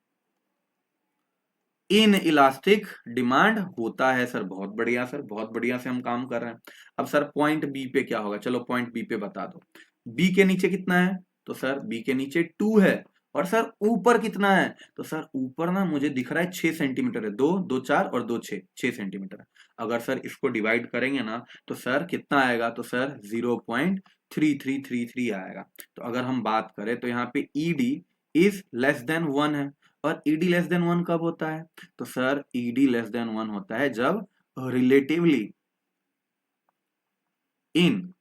इन इलास्टिक डिमांड होता है। सर बहुत बढ़िया, सर बहुत बढ़िया से हम काम कर रहे हैं। अब सर पॉइंट बी पे क्या होगा, चलो पॉइंट बी पे बता दो। बी के नीचे कितना है, तो सर बी के नीचे 2 है, और सर ऊपर कितना है, तो सर ऊपर ना मुझे दिख रहा है 6 सेंटीमीटर है। 2 2 4 और 2 6, 6 सेंटीमीटर है। अगर सर इसको डिवाइड करेंगे ना तो सर कितना आएगा, तो सर 0.3333 आएगा। तो अगर हम बात करें तो यहाँ पे ईडी इज लेस देन 1 है, और ईडी लेस देन 1 कब होता है, तो सर ईडी लेस देन 1 होता है जब रिलेटिवली इन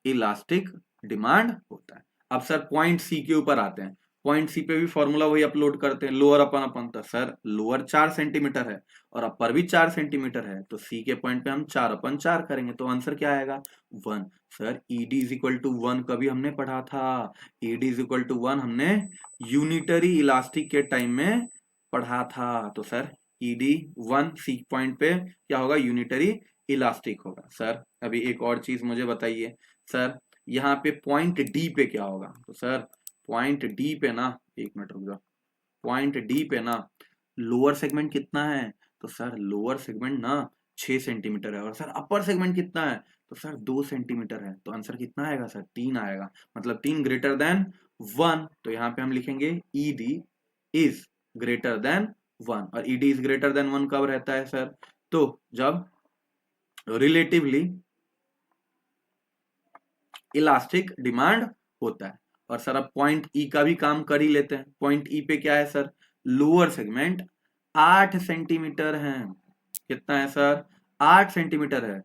इलास्टिक डिमांड होता है। अब सर पॉइंट सी के ऊपर आते हैं। पॉइंट सी पे भी फॉर्मूला वही अपलोड करते हैं, लोअर अपन अपन। तो सर लोअर 4 सेंटीमीटर है और अपर भी 4 सेंटीमीटर है, तो सी के पॉइंट पे हम 4/4 करेंगे, तो आंसर क्या आएगा 1। Sir ED is equal to 1 कभी हमने पढ़ा था, ईडी इज इक्वल टू 1 हमने यूनिटरी इलास्टिक के टाइम में पढ़ा था। तो सर ईडी 1 सी पॉइंट पे क्या होगा, यूनिटरी इलास्टिक होगा। सर अभी एक और चीज मुझे बताइए, सर यहाँ पे पॉइंट डी पे क्या होगा, तो सर पॉइंट डी पे ना, एक मिनट रुक जाओ, पॉइंट डी पे ना लोअर सेगमेंट कितना है, तो सर लोअर सेगमेंट ना 6 सेंटीमीटर है, और सर अपर सेगमेंट कितना है, तो सर 2 सेंटीमीटर है। तो आंसर कितना आएगा सर, 3 आएगा, मतलब 3 ग्रेटर देन 1। तो यहाँ पे हम लिखेंगे ईडी इज ग्रेटर देन 1, और ईडी इज ग्रेटर देन 1 कब रहता है सर, तो जब रिलेटिवली इलास्टिक डिमांड होता है। और सर अब पॉइंट ई का भी काम कर ही लेते हैं। पॉइंट ई पे क्या है सर, लोअर सेगमेंट 8 सेंटीमीटर है। कितना है सर, 8 सेंटीमीटर है।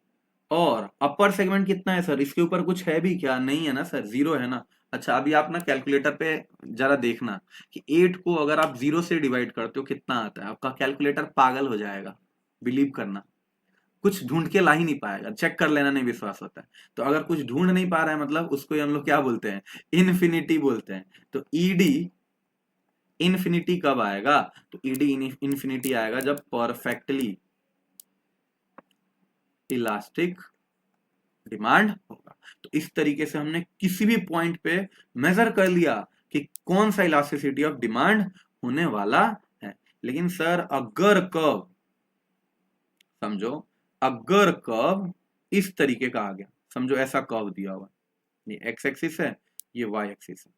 और अपर सेगमेंट कितना है सर, इसके ऊपर कुछ है भी क्या, नहीं है ना सर, 0 है ना। अच्छा अभी आप ना कैलकुलेटर पे जरा देखना कि 8 को अगर आप 0 से डिवाइड करते हो कितना आता है, आपका कैलकुलेटर पागल हो जाएगा, बिलीव करना। कुछ ढूंढ के ला ही नहीं पाएगा, चेक कर लेना, नहीं विश्वास होता है तो। अगर कुछ ढूंढ नहीं पा रहा है मतलब उसको हम लोग क्या बोलते हैं, इन्फिनिटी बोलते हैं। तो ईडी इन्फिनिटी कब आएगा, तो ईडी इन्फिनिटी आएगा जब परफेक्टली इलास्टिक डिमांड होगा। तो इस तरीके से हमने किसी भी पॉइंट पे मेजर कर लिया कि कौन सा इलास्टिसिटी ऑफ डिमांड होने वाला है। लेकिन सर अगर कर्व, समझो अगर कर्व इस तरीके का आ गया, समझो ऐसा कर्व दिया हुआ, ये एक्स एक्सिस है, ये वाई एक्सिस है,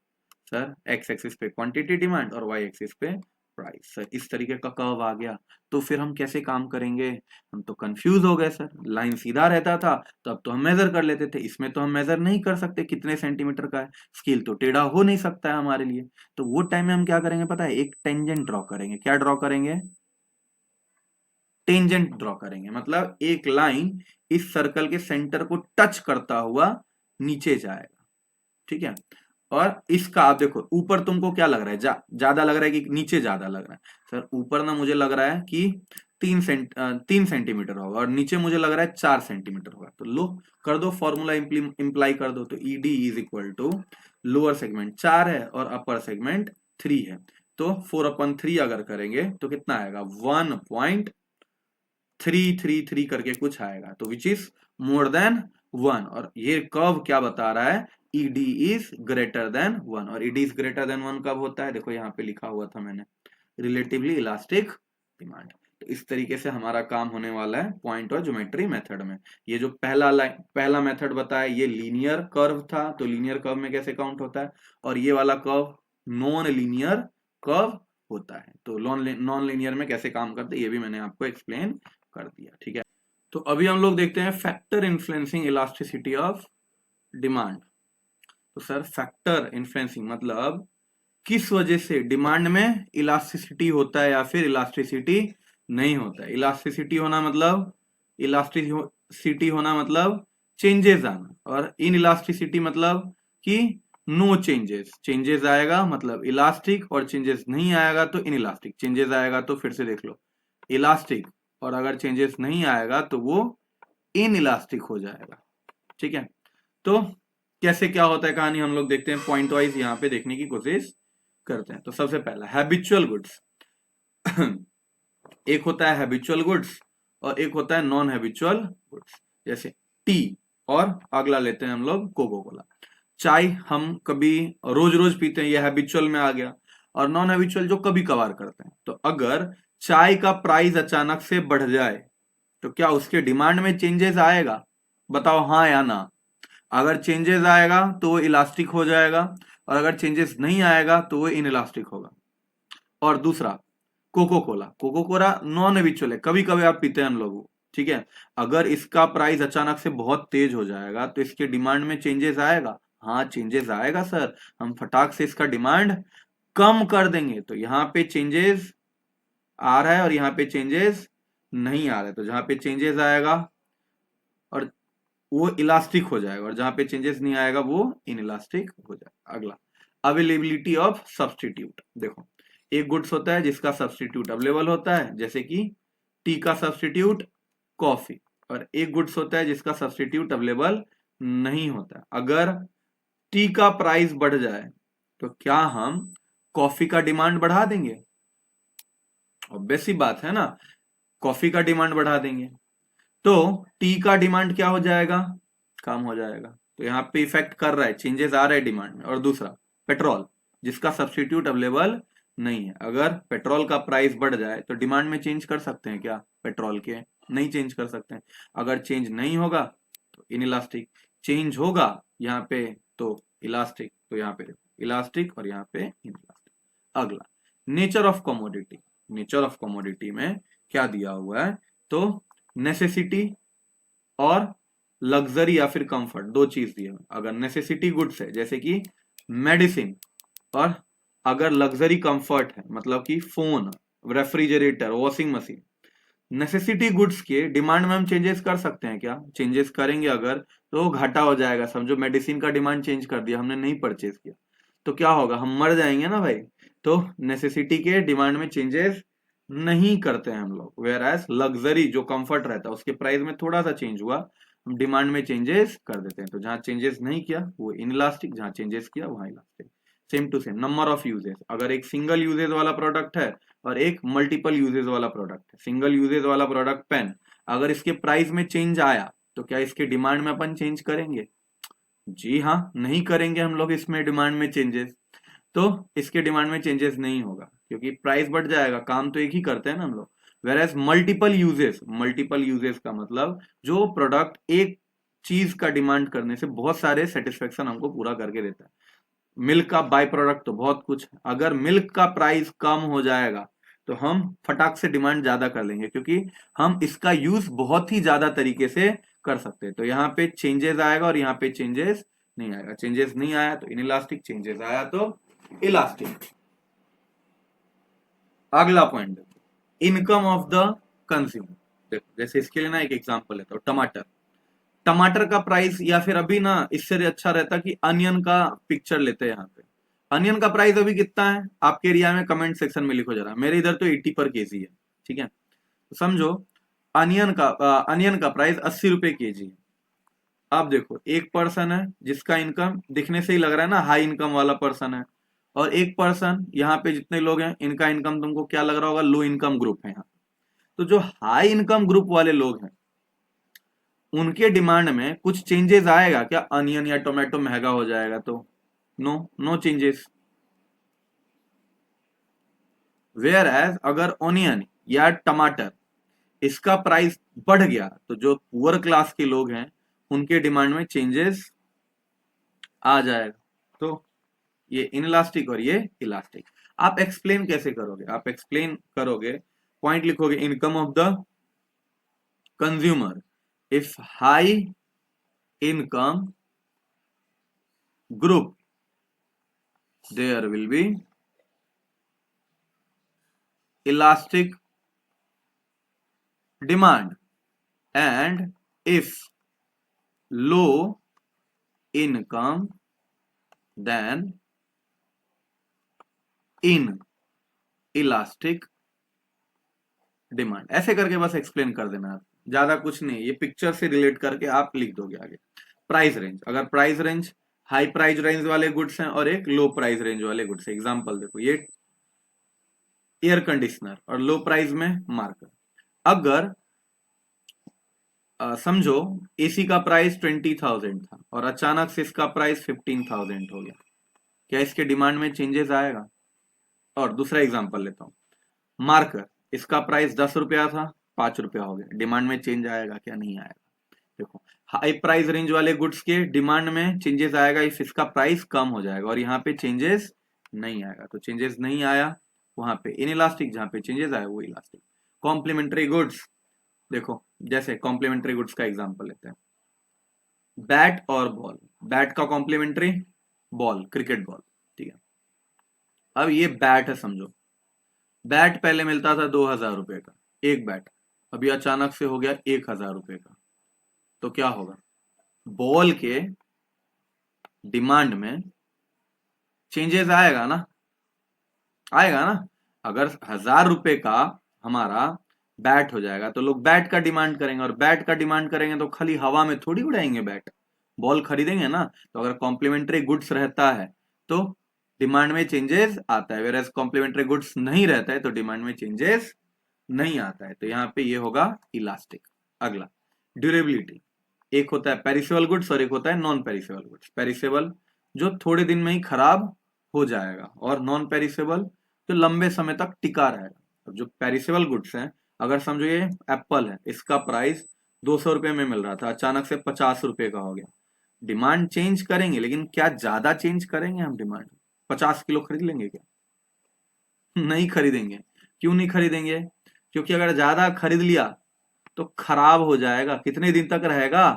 सर एक्स एक्सिस पे क्वांटिटी डिमांड और वाई एक्सिस पे प्राइस, सर इस तरीके का कर्व आ गया तो फिर हम कैसे काम करेंगे? हम तो कंफ्यूज हो गए सर, लाइन सीधा रहता था तो अब तो हम मेजर कर लेते थे, इसमें तो हम मेजर नहीं कर सकते कितने सेंटीमीटर का है, स्केल तो टेढ़ा हो नहीं सकता है हमारे लिए। तो वो टाइम में हम क्या करेंगे पता है? एक टेंजेंट ड्रॉ करेंगे। क्या ड्रॉ करेंगे? टेंजेंट ड्रॉ करेंगे, मतलब एक लाइन इस सर्कल के सेंटर को टच करता हुआ नीचे जाएगा, ठीक है। और इसका आप देखो ऊपर तुमको क्या लग रहा है, ज्यादा लग रहा है कि नीचे ज्यादा लग रहा है? सर ऊपर ना मुझे लग रहा है कि 3 सेंटीमीटर होगा और नीचे मुझे लग रहा है 4 सेंटीमीटर होगा। तो लो कर दो, फॉर्मूला इंप्लाई कर दो। तो ED is equal to lower segment 4 है और अपर सेगमेंट 3 है, तो 4/3 अगर करेंगे तो कितना आएगा? 1.333 करके कुछ आएगा, तो विच इज मोर देन 1। और ये कर्व क्या बता रहा है? ED is greater than 1। और ईडी इज ग्रेटर देन 1 कब होता है? देखो यहाँ पे लिखा हुआ था मैंने, रिलेटिवली इलास्टिक डिमांड। तो इस तरीके से हमारा काम होने वाला है पॉइंट और ज्योमेट्री मेथड में। ये जो पहला मेथड बताया ये लीनियर कर्व था, तो लीनियर कर्व में कैसे काउंट होता है, और ये वाला कर्व नॉन लीनियर कर्व होता है। तो नॉन लीनियर में कैसे काम करते हैं ये भी मैंने आपको एक्सप्लेन कर दिया, ठीक है। तो अभी हम लोग देखते हैं factor influencing elasticity of demand. तो सर फैक्टर इन्फ्लुएंसिंग मतलब किस वजह से डिमांड में इलास्टिसिटी होता है या फिर इलास्टिसिटी नहीं होता है। इलास्टिसिटी होना मतलब, इलास्टिसिटी होना मतलब चेंजेस आना, और इन इलास्टिसिटी मतलब कि नो चेंजेस। चेंजेस आएगा मतलब इलास्टिक, और चेंजेस नहीं आएगा तो इन इलास्टिक। चेंजेस आएगा तो फिर से देख लो इलास्टिक, और अगर चेंजेस नहीं आएगा तो वो इन इलास्टिक हो जाएगा, ठीक है। तो कैसे क्या होता है कहानी हम लोग देखते हैं, पॉइंट वाइज यहाँ पे देखने की कोशिश करते हैं। तो सबसे पहला हैबिचुअल गुड्स एक होता है हैबिचुअल गुड्स और एक होता है नॉन हैबिचुअल गुड्स, जैसे टी, और अगला लेते हैं हम लोग कोको कोला। चाय हम कभी रोज रोज पीते हैं, ये हैबिचुअल में आ गया, और नॉन हैबिचुअल जो कभी कभार करते हैं। तो अगर चाय का प्राइस अचानक से बढ़ जाए तो क्या उसके डिमांड में चेंजेस आएगा? बताओ हाँ या ना। अगर चेंजेस आएगा तो वो इलास्टिक हो जाएगा, और अगर चेंजेस नहीं आएगा तो वो इनइलास्टिक होगा। और दूसरा Coca Cola, Coca Cola non habitual है, कभी कभी आप पीते हैं हम लोग, ठीक है। अगर इसका प्राइस अचानक से बहुत तेज हो जाएगा तो इसके डिमांड में चेंजेस आएगा? हाँ चेंजेस आएगा सर, हम फटाक से इसका डिमांड कम कर देंगे। तो यहाँ पे चेंजेस आ रहा है और यहाँ पे चेंजेस नहीं आ रहा है, तो जहां पे चेंजेस आएगा और वो इलास्टिक हो जाएगा, और जहां पे चेंजेस नहीं आएगा वो इनइलास्टिक हो जाएगा। अगला अवेलेबिलिटी ऑफ सब्सटीट्यूट। देखो एक गुड्स होता है जिसका सब्सटीट्यूट अवेलेबल होता है, जैसे कि टी का सब्सटीट्यूट कॉफी, और एक गुड्स होता है जिसका सब्सटीट्यूट अवेलेबल नहीं होता। अगर टी का प्राइस बढ़ जाए तो क्या हम कॉफी का डिमांड बढ़ा देंगे? ऑब्वियस सी बात है ना, कॉफी का डिमांड बढ़ा देंगे, तो टी का डिमांड क्या हो जाएगा? कम हो जाएगा। तो यहाँ पे इफेक्ट कर रहा है, चेंजेस आ रहे हैं डिमांड में। और दूसरा पेट्रोल, जिसका सब्सटीट्यूट अवेलेबल नहीं है, अगर पेट्रोल का प्राइस बढ़ जाए तो डिमांड में चेंज कर सकते हैं क्या पेट्रोल के? नहीं चेंज कर सकते हैं। अगर चेंज नहीं होगा तो इनइलास्टिक, चेंज होगा यहाँ पे तो इलास्टिक, तो यहाँ पे इलास्टिक और यहाँ पे इनइलास्टिक। अगला nature of commodity. Nature of commodity में क्या दिया हुआ है? तो नेसेसिटी और लग्जरी या फिर कंफर्ट, दो चीज दी है। अगर नेसेसिटी गुड्स है जैसे कि मेडिसिन, और अगर लग्जरी कंफर्ट है मतलब कि phone, refrigerator, washing machine, necessity goods के डिमांड में हम चेंजेस कर सकते हैं क्या? चेंजेस करेंगे अगर तो घाटा हो जाएगा। समझो मेडिसिन का डिमांड चेंज कर दिया हमने, नहीं परचेज किया, तो क्या होगा? हम मर जाएंगे ना भाई। तो नेसेसिटी के डिमांड में चेंजेस नहीं करते हैं हम लोग, वेयर एज लग्जरी जो कंफर्ट रहता है उसके प्राइस में थोड़ा सा चेंज हुआ, हम डिमांड में चेंजेस कर देते हैं। तो जहां चेंजेस नहीं किया वो इनइलास्टिक, जहां चेंजेस किया वहां elastic. Same to same number of uses, अगर एक सिंगल यूजेज वाला प्रोडक्ट है और एक मल्टीपल यूजेज वाला प्रोडक्ट है। सिंगल यूजेज वाला प्रोडक्ट पेन, अगर इसके प्राइस में चेंज आया तो क्या इसके डिमांड में अपन चेंज करेंगे? जी हाँ, नहीं करेंगे हम लोग इसमें डिमांड में चेंजेस। तो इसके डिमांड में चेंजेस नहीं होगा, क्योंकि प्राइस बढ़ जाएगा, काम तो एक ही करते हैं ना हम लोग। वेर एज मल्टीपल यूजेस का मतलब जो प्रोडक्ट एक चीज का डिमांड करने से बहुत सारे सेटिस्फेक्शन हमको पूरा करके देता है। मिल्क का बाय प्रोडक्ट तो बहुत कुछ है। अगर मिल्क का प्राइस कम हो जाएगा तो हम फटाक से डिमांड ज्यादा कर लेंगे, क्योंकि हम इसका यूज बहुत ही ज्यादा तरीके से कर सकते हैं। तो यहाँ पे चेंजेस आएगा और यहाँ पे चेंजेस नहीं आएगा। चेंजेस नहीं आया तो इनइलास्टिक, चेंजेस आया तो इलास्टिक। अगला पॉइंट देखो, इनकम ऑफ द कंज्यूमर। देखो जैसे इसके लिए ना एक एग्जांपल लेता हूं, टमाटर। टमाटर का प्राइस, या फिर अभी ना इससे अच्छा रहता कि अनियन का पिक्चर लेते हैं। यहाँ पे अनियन का प्राइस अभी कितना है आपके एरिया में, कमेंट सेक्शन में लिखो जरा। मेरे इधर तो 80 पर केजी है, ठीक है। तो समझो अनियन का प्राइस 80 रुपए केजी है। अब देखो एक पर्सन है जिसका इनकम दिखने से ही लग रहा है ना हाई इनकम वाला पर्सन है, और एक पर्सन, यहाँ पे जितने लोग हैं इनका इनकम तुमको क्या लग रहा होगा, लो इनकम ग्रुप है यहाँ। तो जो हाई इनकम ग्रुप वाले लोग हैं उनके डिमांड में कुछ चेंजेस आएगा क्या? अनियन या टोमेटो महंगा हो जाएगा तो no, no changes. Whereas अगर ऑनियन या टमाटर इसका प्राइस बढ़ गया तो जो पुअर क्लास के लोग हैं उनके डिमांड में चेंजेस आ जाएगा। तो ये इनइलास्टिक और ये इलास्टिक। आप एक्सप्लेन कैसे करोगे? आप एक्सप्लेन करोगे, पॉइंट लिखोगे, income of the consumer if high income group there will be elastic demand, and if low income then inelastic demand. ऐसे करके बस एक्सप्लेन कर देना आप, ज्यादा कुछ नहीं, ये पिक्चर से रिलेट करके आप लिख दोगे आगे। प्राइस रेंज, अगर price range high price range वाले गुड्स हैं और एक लो प्राइस रेंज वाले गुड्स है। एग्जांपल देखो, ये एयर कंडीशनर और लो प्राइस में मार्कर। अगर समझो एसी का प्राइस 20,000 था और अचानक से इसका प्राइस 15,000 हो गया, क्या इसके डिमांड में चेंजेस आएगा? और दूसरा एग्जांपल लेता हूं, मार्कर, इसका प्राइस 10 रुपया था, 5 रुपया हो गया, डिमांड में चेंज आएगा क्या? नहीं आएगा। देखो हाई प्राइस रेंज वाले गुड्स के डिमांड में चेंजेस आएगा इफ इसका प्राइस कम हो जाएगा, और यहाँ पे चेंजेस नहीं आएगा। तो चेंजेस नहीं आया वहां पे इनइलास्टिक, जहां पे चेंजेस आए वो इलास्टिक। कॉम्प्लीमेंट्री गुड्स, देखो जैसे कॉम्प्लीमेंट्री गुड्स का एग्जांपल लेते हैं, बैट और बॉल। बैट का कॉम्प्लीमेंट्री बॉल, क्रिकेट बॉल, ठीक है। अब ये बैट है, समझो बैट पहले मिलता था 2,000 रुपए का एक बैट, अभी अचानक से हो गया 1,000 रुपए का। तो क्या होगा? बॉल के डिमांड में चेंजेस आएगा ना, आएगा ना। अगर 1,000 रुपए का हमारा बैट हो जाएगा तो लोग बैट का डिमांड करेंगे, और बैट का डिमांड करेंगे तो खाली हवा में थोड़ी उड़ाएंगे बैट, बॉल खरीदेंगे ना। तो अगर कॉम्प्लीमेंट्री गुड्स रहता है तो डिमांड में चेंजेस आता है, वेयर एज कॉम्प्लीमेंट्री गुड्स नहीं रहता है तो डिमांड में चेंजेस नहीं आता है। तो यहाँ पे ये होगा इलास्टिक। अगला ड्यूरेबिलिटी, एक होता है पेरिसेबल गुड्स और एक होता है नॉन पेरिसेबल गुड्स। पेरिसेबल जो थोड़े दिन में ही खराब हो जाएगा, और नॉन पेरिसेबल जो लंबे समय तक टिका रहेगा। अब जो पेरिसेबल गुड्स हैं, अगर समझो ये एप्पल है, इसका प्राइस 200 रुपए में मिल रहा था, अचानक से 50 रुपए का हो गया, डिमांड चेंज करेंगे, लेकिन क्या ज्यादा चेंज करेंगे हम डिमांड? 50 किलो खरीद लेंगे क्या? नहीं खरीदेंगे। क्यों नहीं खरीदेंगे? क्योंकि अगर ज्यादा खरीद लिया तो खराब हो जाएगा, कितने दिन तक रहेगा?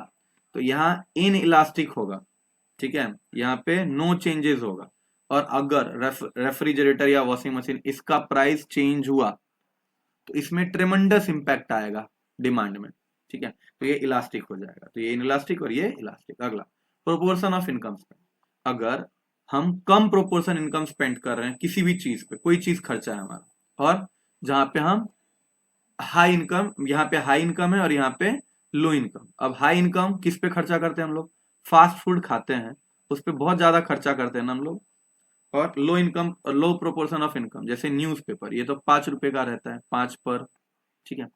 तो यहाँ इन इलास्टिक होगा, ठीक है, यहाँ पे नो चेंजेस होगा। और अगर रेफ्रिजरेटर या वॉशिंग मशीन इसका प्राइस चेंज हुआ तो इसमें ट्रेमेंडस इंपैक्ट आएगा डिमांड में, ठीक है। तो ये इलास्टिक हो जाएगा। तो ये इनइलास्टिक और ये इलास्टिक। अगला प्रोपोर्शन ऑफ इनकम स्पेंड, अगर हम कम प्रोपोर्शन इनकम स्पेंड कर रहे हैं किसी भी चीज पे, कोई चीज खर्चा है हमारा, और जहां पे हम हाई इनकम, यहाँ पे हाई इनकम है और यहाँ पे लो इनकम। अब हाई इनकम किस पे खर्चा करते हैं हम लोग? फास्ट फूड खाते हैं, उस पर बहुत ज्यादा खर्चा करते हैं ना हम लोग। और low income, low proportion of income, जैसे न्यूज़पेपर, ये तो 5 रुपए का रहता है, 5 पर, ठीक है।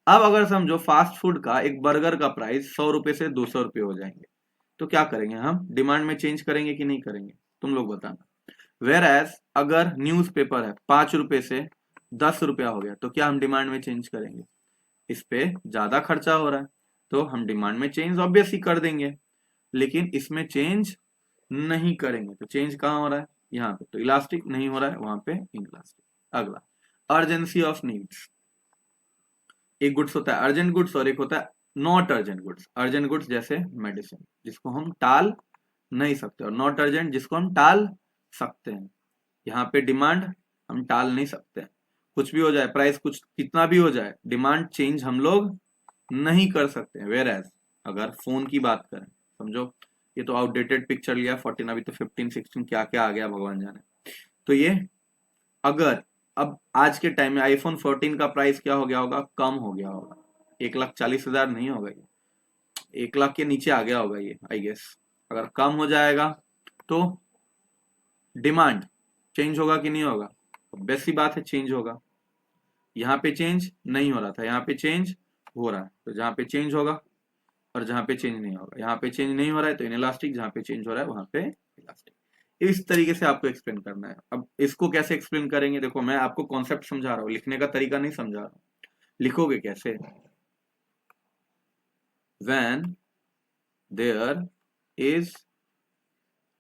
अब अगर समझो फास्ट फूड का एक बर्गर का प्राइस 100 रुपए से 200 रुपए हो जाएंगे, तो क्या करेंगे हम? डिमांड में चेंज करेंगे कि नहीं करेंगे? तुम लोग बताना। वेयर एज अगर न्यूज़पेपर है 5 रुपए से 10 रुपया हो गया, तो क्या हम डिमांड में चेंज करेंगे? इस पे ज्यादा खर्चा हो रहा है तो हम डिमांड में चेंज ऑब्वियसली कर देंगे, लेकिन इसमें चेंज नहीं करेंगे। तो चेंज कहाँ हो रहा है? यहाँ पे। तो इलास्टिक नहीं हो रहा है, वहां पे इनइलास्टिक। अगला, अर्जेंसी ऑफ नीड्स। एक गुड्स होता है अर्जेंट गुड्स और एक होता है not urgent goods. Urgent goods जैसे मेडिसिन, जिसको हम टाल नहीं सकते, और नॉट अर्जेंट जिसको हम टाल सकते हैं। यहाँ पे डिमांड हम टाल नहीं सकते, कुछ भी हो जाए, प्राइस कुछ कितना भी हो जाए, डिमांड चेंज हम लोग नहीं कर सकते। वेयर एज अगर फोन की बात करें, समझो ये तो आउटडेटेड पिक्चर लिया 14, अभी तो 15 16 क्या क्या आ गया भगवान जाने। तो ये अगर अब आज के टाइम में आईफोन 14 का प्राइस क्या हो गया होगा? कम हो गया होगा, 1,40,000 नहीं होगा ये, 1 लाख के नीचे आ गया होगा ये आई गेस। अगर कम हो जाएगा तो डिमांड चेंज होगा कि नहीं होगा? बेस्ट सी बात है, चेंज होगा। यहाँ पे चेंज नहीं हो रहा था, यहाँ पे चेंज हो रहा है। तो जहाँ पे चेंज होगा और जहाँ पे चेंज नहीं होगा, यहाँ पे चेंज नहीं हो रहा है तो इनइलास्टिक, जहाँ पे चेंज हो रहा है वहां पे इलास्टिक। इस तरीके से आपको एक्सप्लेन करना है। अब इसको कैसे एक्सप्लेन करेंगे? देखो मैं आपको कॉन्सेप्ट समझा रहा हूँ, लिखने का तरीका नहीं समझा रहा हूँ। लिखोगे कैसे? when there is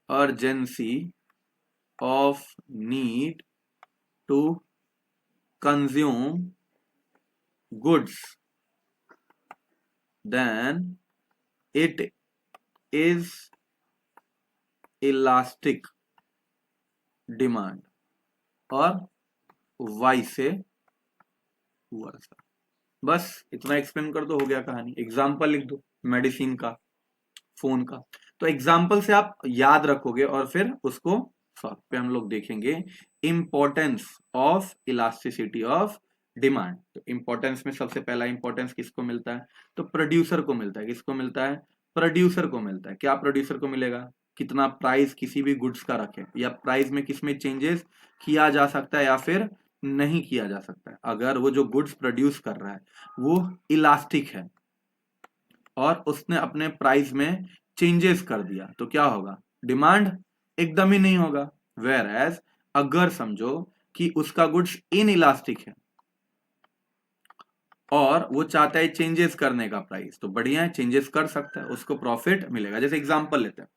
urgency of need to consume goods, then it is elastic demand, और वाइस से हुआ था। बस इतना एक्सप्लेन कर दो, हो गया कहानी। एग्जाम्पल लिख दो मेडिसिन का, फोन का। तो एग्जाम्पल से आप याद रखोगे और फिर उसको सॉल्व पे हम लोग देखेंगे। Importance of elasticity of demand. तो इंपॉर्टेंस में सबसे पहला इंपॉर्टेंस किसको मिलता है? तो प्रोड्यूसर को मिलता है। किसको मिलता है? प्रोड्यूसर को मिलता है। क्या प्रोड्यूसर को मिलेगा? कितना प्राइस किसी भी गुड्स का रखे, या प्राइस में किसमें चेंजेस किया जा सकता है या फिर नहीं किया जा सकता है। अगर वो जो गुड्स प्रोड्यूस कर रहा है वो इलास्टिक है और उसने अपने प्राइस में चेंजेस कर दिया, तो क्या होगा? डिमांड एकदम ही नहीं होगा। वेयर एज अगर समझो कि उसका गुड्स इन इलास्टिक है और वो चाहता है चेंजेस करने का प्राइस, तो बढ़िया है, चेंजेस कर सकता है, उसको प्रॉफिट मिलेगा। जैसे एग्जांपल लेते हैं,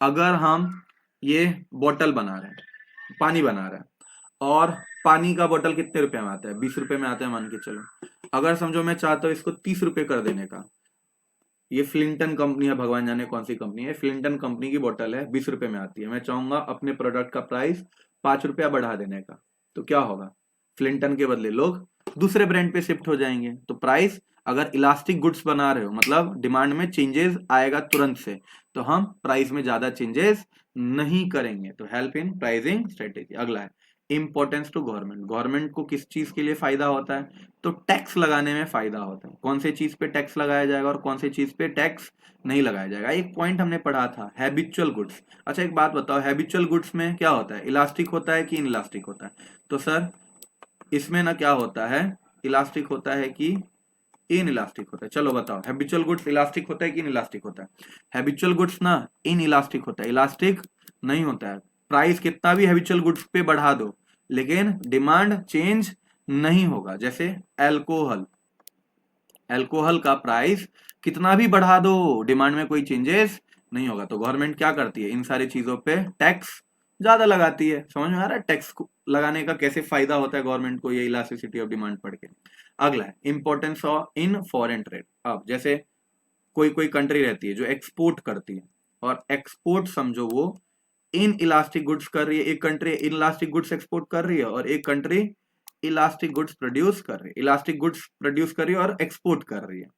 अगर हम ये बोतल बना रहे हैं, पानी बना रहे हैं, और पानी का बोतल कितने रुपए में आता है? 20 रुपए में आता है मान के चलो। अगर समझो मैं चाहता हूं इसको 30 रुपए कर देने का, ये फ्लिंटन कंपनी है, भगवान जाने कौन सी कंपनी है, फ्लिंटन कंपनी की बोतल है, 20 रुपए में आती है। मैं चाहूंगा अपने प्रोडक्ट का प्राइस 5 रुपया बढ़ा देने का, तो क्या होगा? फ्लिंटन के बदले लोग दूसरे ब्रांड पे शिफ्ट हो जाएंगे। तो प्राइस, अगर इलास्टिक गुड्स बना रहे हो मतलब डिमांड में चेंजेस आएगा तुरंत से, तो हम प्राइस में ज्यादा चेंजेस नहीं करेंगे। तो हेल्प इन प्राइसिंग स्ट्रेटेजी। अगला है इंपॉर्टेंस टू गवर्नमेंट। गवर्नमेंट को किस चीज के लिए फायदा होता है? तो टैक्स लगाने में फायदा होता है। कौन से चीज पे टैक्स लगाया जाएगा और कौन से चीज पे टैक्स नहीं लगाया जाएगा। एक पॉइंट हमने पढ़ा था, हैबिचुअल गुड्स। अच्छा एक बात बताओ, हैबिचुअल गुड्स में क्या होता है? इलास्टिक होता है कि इनइलास्टिक होता है? तो सर इसमें ना क्या होता है, इलास्टिक होता है कि इन इलास्टिक होता है? चलो बताओ, हैबिचुअल गुड्स इलास्टिक होता है कि इन इलास्टिक होता है? हैबिचुअल गुड्स ना इन इलास्टिक होता है, इलास्टिक नहीं होता है। प्राइस कितना भी हैबिचुअल गुड्स पे बढ़ा दो लेकिन डिमांड चेंज नहीं होगा। जैसे अल्कोहल, अल्कोहल का प्राइस कितना भी बढ़ा दो डिमांड में कोई चेंजेस नहीं होगा। तो गवर्नमेंट क्या करती है? इन सारी चीजों पे टैक्स ज्यादा लगाती है। समझ में आ रहा है टैक्स लगाने का कैसे फायदा होता है गवर्नमेंट को, ये इलास्टिसिटी ऑफ डिमांड पढ़ के। अगला है importance of in foreign trade. अब जैसे कोई कोई कंट्री रहती है जो एक्सपोर्ट करती है, और एक्सपोर्ट समझो वो इन इलास्टिक गुड्स कर रही है, एक country in elastic goods export कर रही है और एक कंट्री इलास्टिक गुड्स प्रोड्यूस कर रही है। इलास्टिक गुड्स प्रोड्यूस कर रही है और एक्सपोर्ट कर रही है।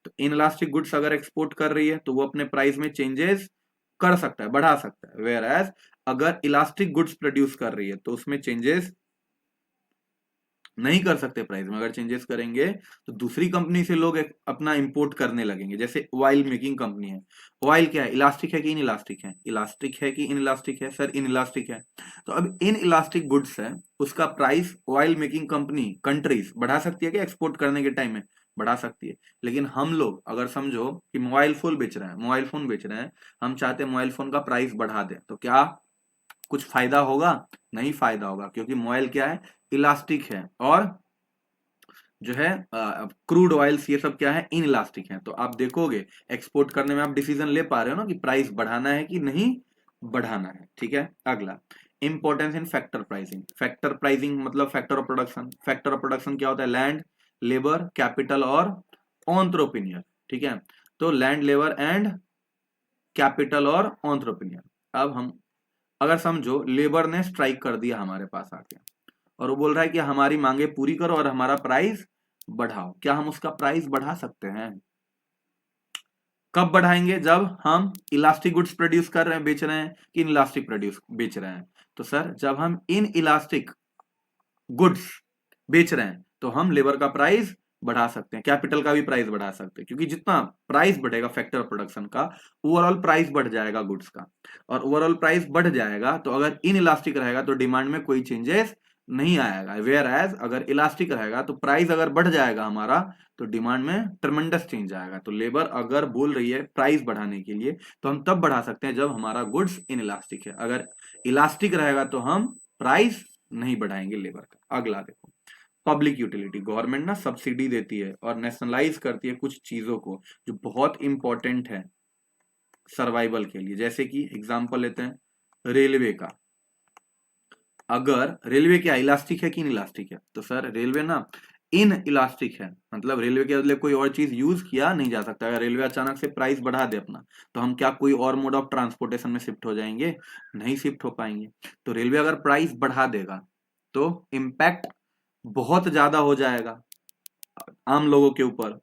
तो इन इलास्टिक गुड्स अगर एक्सपोर्ट कर रही है तो वो अपने प्राइस में चेंजेस कर सकता है, बढ़ा सकता है। वेयर एज अगर इलास्टिक गुड्स प्रोड्यूस कर रही है तो उसमें चेंजेस नहीं कर सकते प्राइस में। अगर चेंजेस करेंगे तो दूसरी कंपनी से लोग अपना इंपोर्ट करने लगेंगे। जैसे ऑयल मेकिंग कंपनी है, ऑयल क्या है? इलास्टिक है कि इन इलास्टिक है? इलास्टिक है कि इन इलास्टिक है? सर इन इलास्टिक है। तो अब इन इलास्टिक गुड्स है, उसका price oil making company countries बढ़ा सकती है कि एक्सपोर्ट करने के टाइम में बढ़ा सकती है। लेकिन हम लोग अगर समझो कि मोबाइल फोन बेच रहे हैं, मोबाइल फोन बेच रहे हैं, हम चाहते हैं मोबाइल फोन का प्राइस बढ़ा दें, तो क्या कुछ फायदा होगा? नहीं फायदा होगा, क्योंकि मोबाइल क्या है, इलास्टिक है, और जो है क्रूड ऑयल्स ये सब क्या है, इन इलास्टिक है। तो आप देखोगे एक्सपोर्ट करने में आप डिसीजन ले पा रहे हो ना कि प्राइस बढ़ाना है कि नहीं बढ़ाना है। ठीक है, अगला importance in factor pricing. Factor pricing मतलब factor of production. Factor of production क्या होता है? लैंड, लेबर, कैपिटल और एंटरप्रेन्योर। ठीक है, तो लैंड, लेबर एंड कैपिटल और एंटरप्रेन्योर। अब हम अगर समझो लेबर ने स्ट्राइक कर दिया हमारे पास आके, और वो बोल रहा है कि हमारी मांगे पूरी करो और हमारा प्राइस बढ़ाओ, क्या हम उसका प्राइस बढ़ा सकते हैं? कब बढ़ाएंगे? जब हम इलास्टिक गुड्स प्रोड्यूस कर रहे हैं, बेच रहे हैं, कि इन इलास्टिक प्रोड्यूस बेच रहे हैं? तो सर जब हम इन इलास्टिक गुड्स बेच रहे हैं तो हम लेबर का प्राइस बढ़ा सकते हैं, कैपिटल का भी प्राइस बढ़ा सकते हैं, क्योंकि जितना प्राइस बढ़ेगा फैक्टर प्रोडक्शन का, ओवरऑल प्राइस बढ़ जाएगा गुड्स का, और ओवरऑल प्राइस बढ़ जाएगा तो अगर इन इलास्टिक रहेगा तो डिमांड में कोई चेंजेस नहीं आएगा। वेयर एज अगर इलास्टिक रहेगा तो प्राइस अगर बढ़ जाएगा हमारा तो डिमांड में ट्रमेंडस चेंज आएगा। तो लेबर अगर बोल रही है प्राइस बढ़ाने के लिए तो हम तब बढ़ा सकते हैं जब हमारा गुड्स इन इलास्टिक है। अगर इलास्टिक रहेगा तो हम प्राइस नहीं बढ़ाएंगे लेबर का। अगला देखो, पब्लिक यूटिलिटी। गवर्नमेंट ना सब्सिडी देती है और नेशनलाइज करती है कुछ चीजों को जो बहुत इंपॉर्टेंट है सर्वाइवल के लिए। जैसे कि एग्जांपल लेते हैं रेलवे का। अगर रेलवे क्या इलास्टिक है कि इन इलास्टिक है? तो सर रेलवे ना इन इलास्टिक है, मतलब रेलवे के बदले कोई और चीज यूज किया नहीं जा सकता। अगर रेलवे अचानक से प्राइस बढ़ा दे अपना, तो हम क्या कोई और मोड ऑफ ट्रांसपोर्टेशन में शिफ्ट हो जाएंगे? नहीं शिफ्ट हो पाएंगे। तो रेलवे अगर प्राइस बढ़ा देगा तो इम्पैक्ट बहुत ज्यादा हो जाएगा आम लोगों के ऊपर।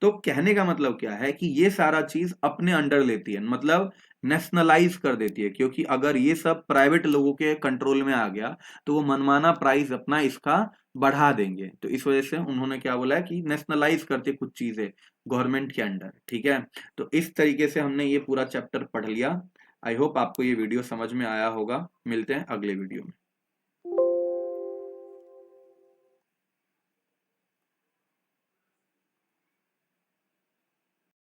तो कहने का मतलब क्या है कि ये सारा चीज अपने अंडर लेती है, मतलब नेशनलाइज कर देती है, क्योंकि अगर ये सब प्राइवेट लोगों के कंट्रोल में आ गया तो वो मनमाना प्राइस अपना इसका बढ़ा देंगे। तो इस वजह से उन्होंने क्या बोला है कि नेशनलाइज करते कुछ चीजें गवर्नमेंट के अंडर। ठीक है, तो इस तरीके से हमने ये पूरा चैप्टर पढ़ लिया। आई होप आपको ये वीडियो समझ में आया होगा। मिलते हैं अगले वीडियो में।